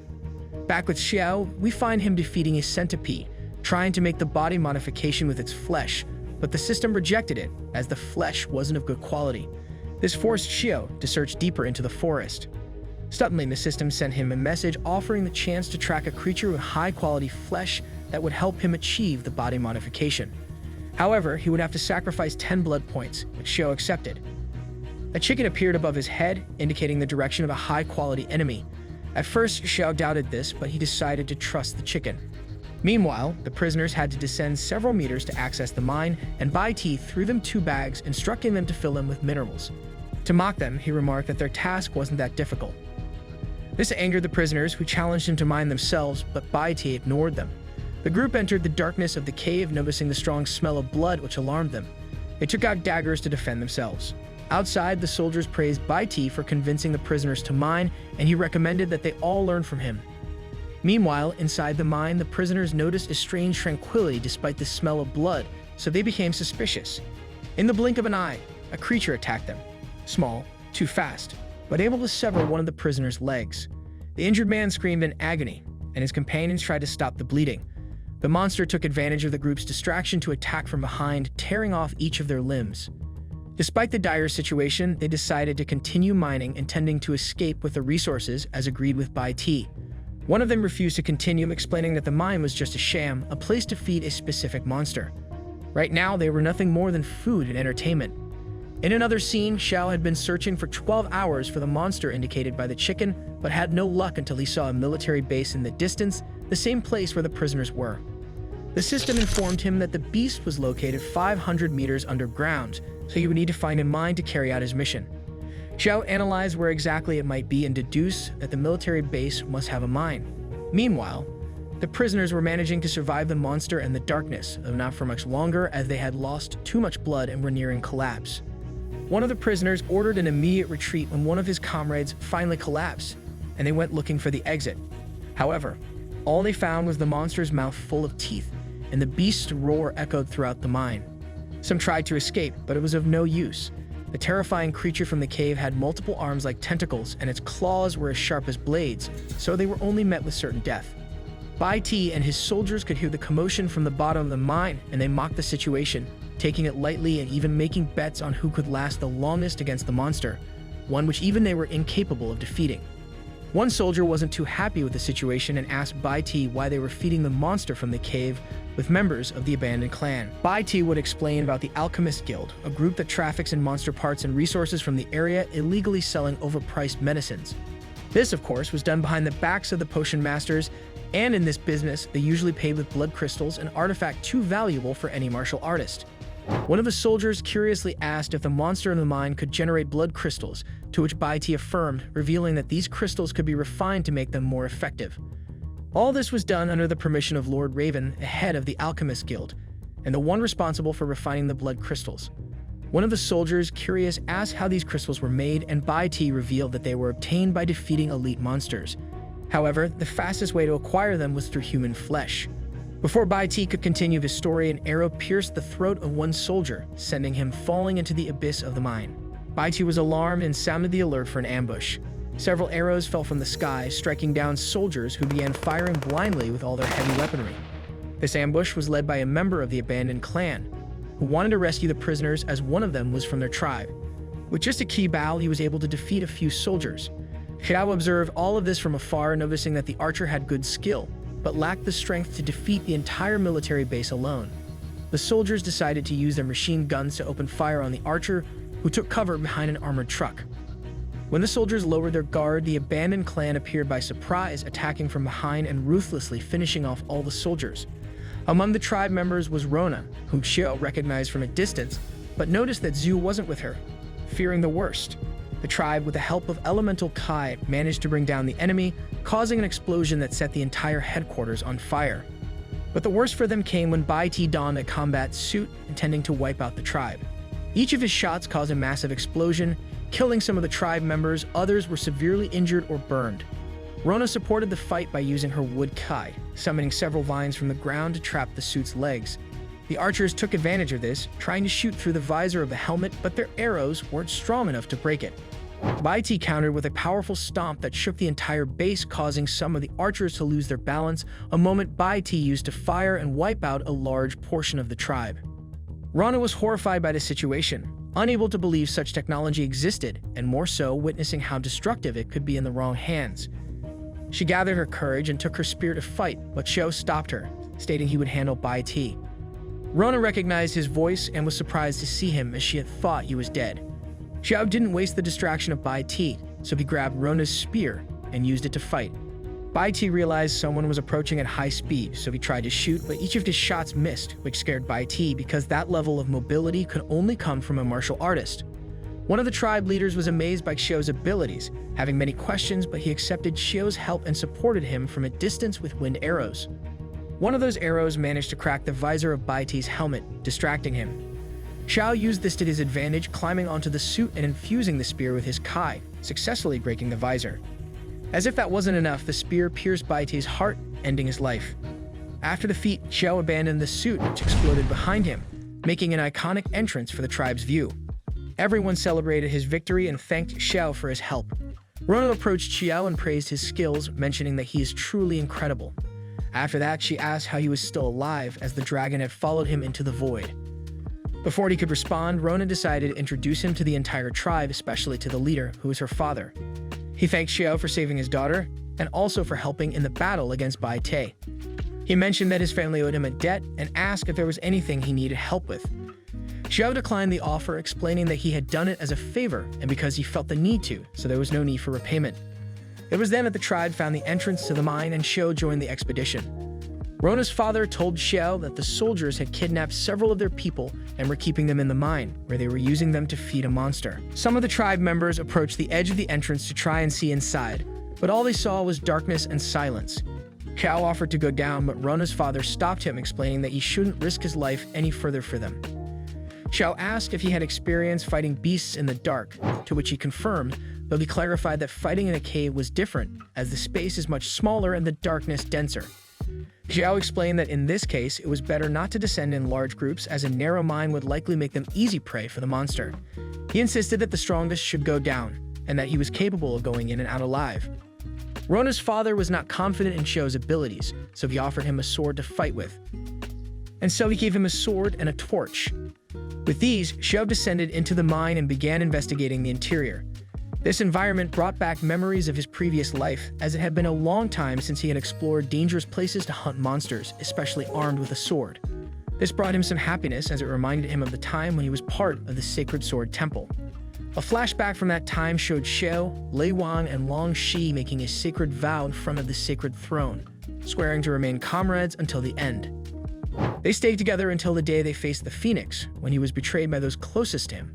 Back with Xiao, we find him defeating a centipede, trying to make the body modification with its flesh, but the system rejected it, as the flesh wasn't of good quality. This forced Xiao to search deeper into the forest. Suddenly, the system sent him a message offering the chance to track a creature with high-quality flesh that would help him achieve the body modification. However, he would have to sacrifice 10 blood points, which Xiao accepted. A chicken appeared above his head, indicating the direction of a high-quality enemy. At first, Xiao doubted this, but he decided to trust the chicken. Meanwhile, the prisoners had to descend several meters to access the mine, and Bai Ti threw them 2 bags, instructing them to fill them with minerals. To mock them, he remarked that their task wasn't that difficult. This angered the prisoners, who challenged him to mine themselves, but Bai Ti ignored them. The group entered the darkness of the cave, noticing the strong smell of blood, which alarmed them. They took out daggers to defend themselves. Outside, the soldiers praised Bai Ti for convincing the prisoners to mine, and he recommended that they all learn from him. Meanwhile, inside the mine, the prisoners noticed a strange tranquility despite the smell of blood, so they became suspicious. In the blink of an eye, a creature attacked them. Small, too fast, but able to sever one of the prisoners' legs. The injured man screamed in agony, and his companions tried to stop the bleeding. The monster took advantage of the group's distraction to attack from behind, tearing off each of their limbs. Despite the dire situation, they decided to continue mining, intending to escape with the resources as agreed with Bai Ti. One of them refused to continue, explaining that the mine was just a sham, a place to feed a specific monster. Right now, they were nothing more than food and entertainment. In another scene, Xiao had been searching for 12 hours for the monster indicated by the chicken, but had no luck until he saw a military base in the distance, the same place where the prisoners were. The system informed him that the beast was located 500 meters underground, so he would need to find a mine to carry out his mission. Xiao analyzed where exactly it might be and deduced that the military base must have a mine. Meanwhile, the prisoners were managing to survive the monster and the darkness, though not for much longer, as they had lost too much blood and were nearing collapse. One of the prisoners ordered an immediate retreat when one of his comrades finally collapsed, and they went looking for the exit. However, all they found was the monster's mouth full of teeth, and the beast's roar echoed throughout the mine. Some tried to escape, but it was of no use. The terrifying creature from the cave had multiple arms like tentacles, and its claws were as sharp as blades, so they were only met with certain death. Bai Ti and his soldiers could hear the commotion from the bottom of the mine, and they mocked the situation, taking it lightly and even making bets on who could last the longest against the monster, one which even they were incapable of defeating. One soldier wasn't too happy with the situation and asked Bai Ti why they were feeding the monster from the cave with members of the abandoned clan. Bai Ti would explain about the Alchemist Guild, a group that traffics in monster parts and resources from the area, illegally selling overpriced medicines. This, of course, was done behind the backs of the potion masters, and in this business, they usually paid with blood crystals, an artifact too valuable for any martial artist. One of the soldiers curiously asked if the monster in the mine could generate blood crystals, to which Bai Ti affirmed, revealing that these crystals could be refined to make them more effective. All this was done under the permission of Lord Raven, the head of the Alchemist Guild, and the one responsible for refining the blood crystals. One of the soldiers, curious, asked how these crystals were made, and Bai Ti revealed that they were obtained by defeating elite monsters. However, the fastest way to acquire them was through human flesh. Before Bai Ti could continue his story, an arrow pierced the throat of one soldier, sending him falling into the abyss of the mine. Bai Ti was alarmed and sounded the alert for an ambush. Several arrows fell from the sky, striking down soldiers who began firing blindly with all their heavy weaponry. This ambush was led by a member of the abandoned clan, who wanted to rescue the prisoners as one of them was from their tribe. With just a key bow, he was able to defeat a few soldiers. Xiao observed all of this from afar, noticing that the archer had good skill, but lacked the strength to defeat the entire military base alone. The soldiers decided to use their machine guns to open fire on the archer, who took cover behind an armored truck. When the soldiers lowered their guard, the abandoned clan appeared by surprise, attacking from behind and ruthlessly finishing off all the soldiers. Among the tribe members was Rona, whom Xiao recognized from a distance, but noticed that Zhu wasn't with her. Fearing the worst, the tribe, with the help of Elemental Kai, managed to bring down the enemy, causing an explosion that set the entire headquarters on fire. But the worst for them came when Bai Ti donned a combat suit, intending to wipe out the tribe. Each of his shots caused a massive explosion, killing some of the tribe members. Others were severely injured or burned. Rona supported the fight by using her wood kai, summoning several vines from the ground to trap the suit's legs. The archers took advantage of this, trying to shoot through the visor of the helmet, but their arrows weren't strong enough to break it. Bai Ti countered with a powerful stomp that shook the entire base, causing some of the archers to lose their balance, a moment Bai Ti used to fire and wipe out a large portion of the tribe. Rana was horrified by the situation, unable to believe such technology existed, and more so, witnessing how destructive it could be in the wrong hands. She gathered her courage and took her spear to fight, but Xiao stopped her, stating he would handle Bai Ti. Rona recognized his voice and was surprised to see him, as she had thought he was dead. Xiao didn't waste the distraction of Bai Ti, so he grabbed Rona's spear and used it to fight. Bai Ti realized someone was approaching at high speed, so he tried to shoot, but each of his shots missed, which scared Bai Ti because that level of mobility could only come from a martial artist. One of the tribe leaders was amazed by Xiao's abilities, having many questions, but he accepted Xiao's help and supported him from a distance with wind arrows. One of those arrows managed to crack the visor of Bai Ti's helmet, distracting him. Xiao used this to his advantage, climbing onto the suit and infusing the spear with his kai, successfully breaking the visor. As if that wasn't enough, the spear pierced Bai Ti's heart, ending his life. After the feat, Xiao abandoned the suit, which exploded behind him, making an iconic entrance for the tribe's view. Everyone celebrated his victory and thanked Xiao for his help. Rona approached Xiao and praised his skills, mentioning that he is truly incredible. After that, she asked how he was still alive, as the dragon had followed him into the void. Before he could respond, Rona decided to introduce him to the entire tribe, especially to the leader, who was her father. He thanked Xiao for saving his daughter, and also for helping in the battle against Bai Ti. He mentioned that his family owed him a debt, and asked if there was anything he needed help with. Xiao declined the offer, explaining that he had done it as a favor and because he felt the need to, so there was no need for repayment. It was then that the tribe found the entrance to the mine and Xiao joined the expedition. Rona's father told Xiao that the soldiers had kidnapped several of their people and were keeping them in the mine, where they were using them to feed a monster. Some of the tribe members approached the edge of the entrance to try and see inside, but all they saw was darkness and silence. Xiao offered to go down, but Rona's father stopped him, explaining that he shouldn't risk his life any further for them. Xiao asked if he had experience fighting beasts in the dark, to which he confirmed, though he clarified that fighting in a cave was different, as the space is much smaller and the darkness denser. Xiao explained that in this case, it was better not to descend in large groups, as a narrow mine would likely make them easy prey for the monster. He insisted that the strongest should go down, and that he was capable of going in and out alive. Rona's father was not confident in Xiao's abilities, so he offered him a sword to fight with. And so he gave him a sword and a torch. With these, Xiao descended into the mine and began investigating the interior. This environment brought back memories of his previous life, as it had been a long time since he had explored dangerous places to hunt monsters, especially armed with a sword. This brought him some happiness, as it reminded him of the time when he was part of the Sacred Sword Temple. A flashback from that time showed Xiao, Lei Wang, and Long Shi making a sacred vow in front of the sacred throne, swearing to remain comrades until the end. They stayed together until the day they faced the Phoenix, when he was betrayed by those closest to him.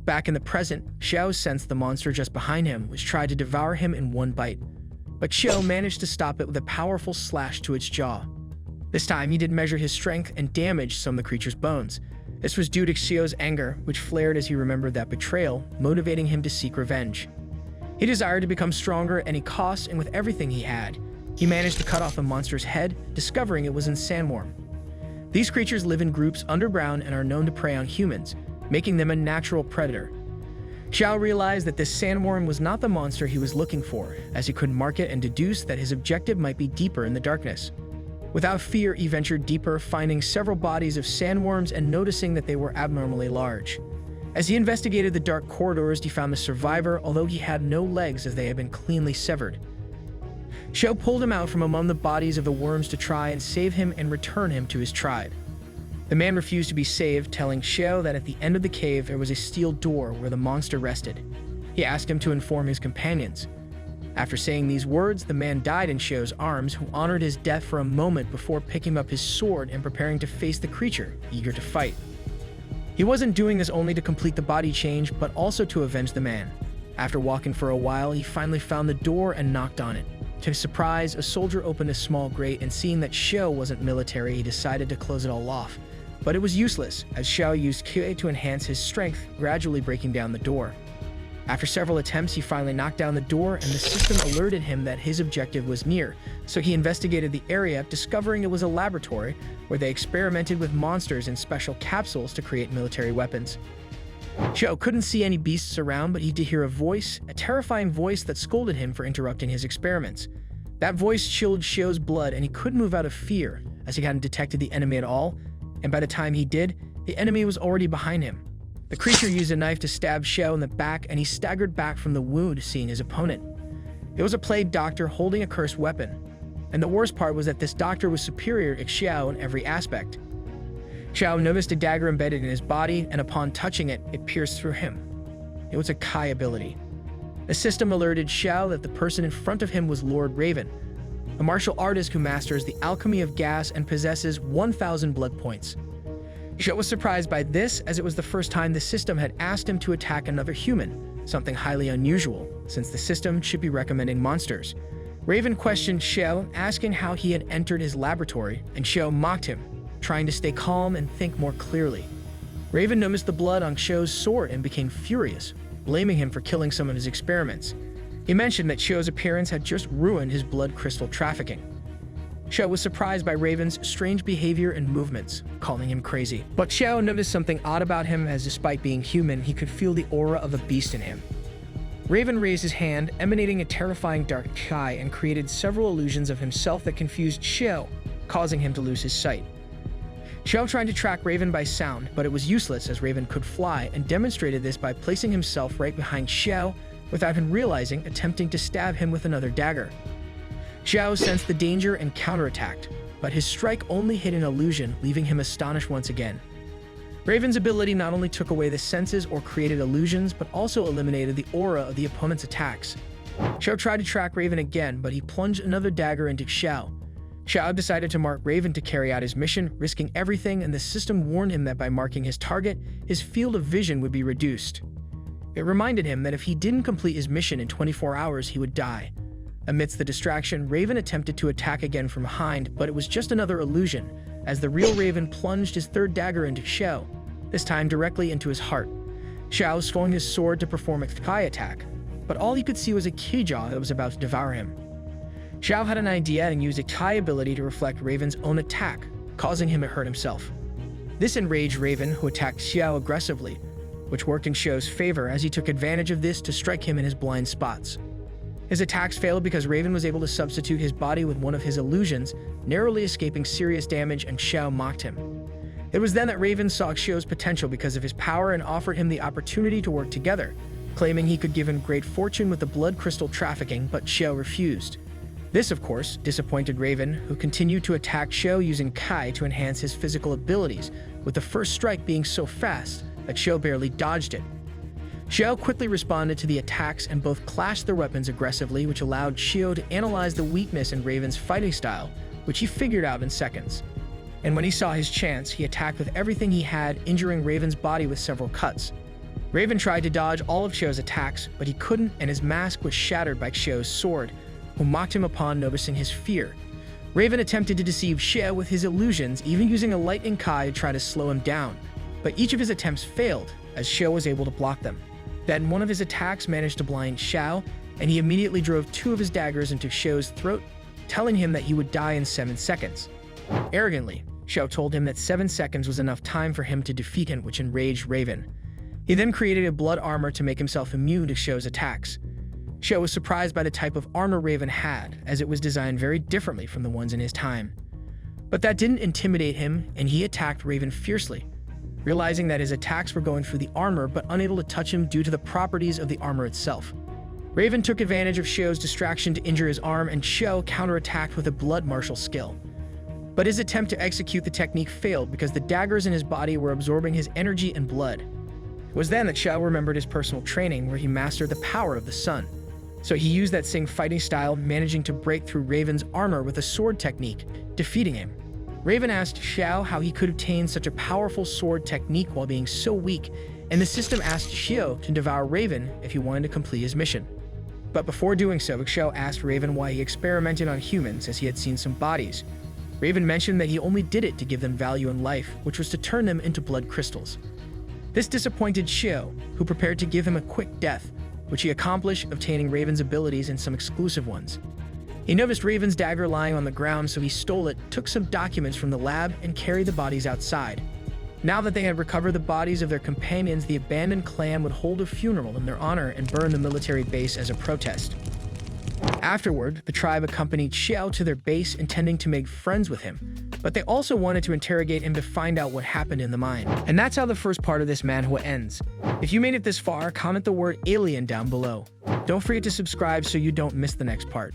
Back in the present, Xiao sensed the monster just behind him, which tried to devour him in one bite. But Xiao managed to stop it with a powerful slash to its jaw. This time, he did measure his strength and damaged some of the creature's bones. This was due to Xiao's anger, which flared as he remembered that betrayal, motivating him to seek revenge. He desired to become stronger at any cost, and with everything he had, he managed to cut off the monster's head, discovering it was in sandworm. These creatures live in groups underground and are known to prey on humans, making them a natural predator. Xiao realized that this sandworm was not the monster he was looking for, as he could mark it and deduce that his objective might be deeper in the darkness. Without fear, he ventured deeper, finding several bodies of sandworms and noticing that they were abnormally large. As he investigated the dark corridors, he found the survivor, although he had no legs as they had been cleanly severed. Xiao pulled him out from among the bodies of the worms to try and save him and return him to his tribe. The man refused to be saved, telling Xiao that at the end of the cave there was a steel door where the monster rested. He asked him to inform his companions. After saying these words, the man died in Xiao's arms, who honored his death for a moment before picking up his sword and preparing to face the creature, eager to fight. He wasn't doing this only to complete the body change, but also to avenge the man. After walking for a while, he finally found the door and knocked on it. To his surprise, a soldier opened a small grate, and seeing that Xiao wasn't military, he decided to close it all off. But it was useless, as Xiao used Qi to enhance his strength, gradually breaking down the door. After several attempts, he finally knocked down the door, and the system alerted him that his objective was near, so he investigated the area, discovering it was a laboratory where they experimented with monsters in special capsules to create military weapons. Xiao couldn't see any beasts around, but he did hear a voice, a terrifying voice that scolded him for interrupting his experiments. That voice chilled Xiao's blood, and he couldn't move out of fear, as he hadn't detected the enemy at all, and by the time he did, the enemy was already behind him. The creature used a knife to stab Xiao in the back, and he staggered back from the wound, seeing his opponent. It was a plague doctor holding a cursed weapon, and the worst part was that this doctor was superior to Xiao in every aspect. Xiao noticed a dagger embedded in his body, and upon touching it, it pierced through him. It was a Kai ability. The system alerted Xiao that the person in front of him was Lord Raven, a martial artist who masters the alchemy of gas and possesses 1,000 blood points. Xiao was surprised by this, as it was the first time the system had asked him to attack another human, something highly unusual, since the system should be recommending monsters. Raven questioned Xiao, asking how he had entered his laboratory, and Xiao mocked him, trying to stay calm and think more clearly. Raven noticed the blood on Xiao's sword and became furious, blaming him for killing some of his experiments. He mentioned that Xiao's appearance had just ruined his blood crystal trafficking. Xiao was surprised by Raven's strange behavior and movements, calling him crazy. But Xiao noticed something odd about him, as despite being human, he could feel the aura of a beast in him. Raven raised his hand, emanating a terrifying dark Kai, and created several illusions of himself that confused Xiao, causing him to lose his sight. Xiao tried to track Raven by sound, but it was useless, as Raven could fly, and demonstrated this by placing himself right behind Xiao, without him realizing, attempting to stab him with another dagger. Xiao sensed the danger and counterattacked, but his strike only hit an illusion, leaving him astonished once again. Raven's ability not only took away the senses or created illusions, but also eliminated the aura of the opponent's attacks. Xiao tried to track Raven again, but he plunged another dagger into Xiao. Xiao decided to mark Raven to carry out his mission, risking everything, and the system warned him that by marking his target, his field of vision would be reduced. It reminded him that if he didn't complete his mission in 24 hours, he would die. Amidst the distraction, Raven attempted to attack again from behind, but it was just another illusion, as the real Raven plunged his third dagger into Xiao, this time directly into his heart. Xiao swung his sword to perform a Kai attack, but all he could see was a Kijaw that was about to devour him. Xiao had an idea and used a Kai ability to reflect Raven's own attack, causing him to hurt himself. This enraged Raven, who attacked Xiao aggressively, which worked in Xiao's favor as he took advantage of this to strike him in his blind spots. His attacks failed because Raven was able to substitute his body with one of his illusions, narrowly escaping serious damage, and Xiao mocked him. It was then that Raven saw Xiao's potential because of his power and offered him the opportunity to work together, claiming he could give him great fortune with the blood crystal trafficking, but Xiao refused. This, of course, disappointed Raven, who continued to attack Xiao using Kai to enhance his physical abilities, with the first strike being so fast that Xiao barely dodged it. Xiao quickly responded to the attacks and both clashed their weapons aggressively, which allowed Xiao to analyze the weakness in Raven's fighting style, which he figured out in seconds. And when he saw his chance, he attacked with everything he had, injuring Raven's body with several cuts. Raven tried to dodge all of Xiao's attacks, but he couldn't, and his mask was shattered by Xiao's sword, who mocked him upon noticing his fear. Raven attempted to deceive Xiao with his illusions, even using a lightning Kai to try to slow him down, but each of his attempts failed, as Xiao was able to block them. Then one of his attacks managed to blind Xiao, and he immediately drove two of his daggers into Xiao's throat, telling him that he would die in 7 seconds. Arrogantly, Xiao told him that 7 seconds was enough time for him to defeat him, which enraged Raven. He then created a blood armor to make himself immune to Xiao's attacks. Xiao was surprised by the type of armor Raven had, as it was designed very differently from the ones in his time. But that didn't intimidate him, and he attacked Raven fiercely, realizing that his attacks were going through the armor but unable to touch him due to the properties of the armor itself. Raven took advantage of Xiao's distraction to injure his arm, and Xiao counterattacked with a blood martial skill. But his attempt to execute the technique failed because the daggers in his body were absorbing his energy and blood. It was then that Xiao remembered his personal training, where he mastered the power of the sun. So he used that same fighting style, managing to break through Raven's armor with a sword technique, defeating him. Raven asked Xiao how he could obtain such a powerful sword technique while being so weak, and the system asked Xiao to devour Raven if he wanted to complete his mission. But before doing so, Xiao asked Raven why he experimented on humans, as he had seen some bodies. Raven mentioned that he only did it to give them value in life, which was to turn them into blood crystals. This disappointed Xiao, who prepared to give him a quick death, which he accomplished, obtaining Raven's abilities and some exclusive ones. He noticed Raven's dagger lying on the ground, so he stole it, took some documents from the lab, and carried the bodies outside. Now that they had recovered the bodies of their companions, the abandoned clan would hold a funeral in their honor and burn the military base as a protest. Afterward, the tribe accompanied Xiao to their base, intending to make friends with him, but they also wanted to interrogate him to find out what happened in the mine. And that's how the first part of this manhwa ends. If you made it this far, comment the word alien down below. Don't forget to subscribe so you don't miss the next part.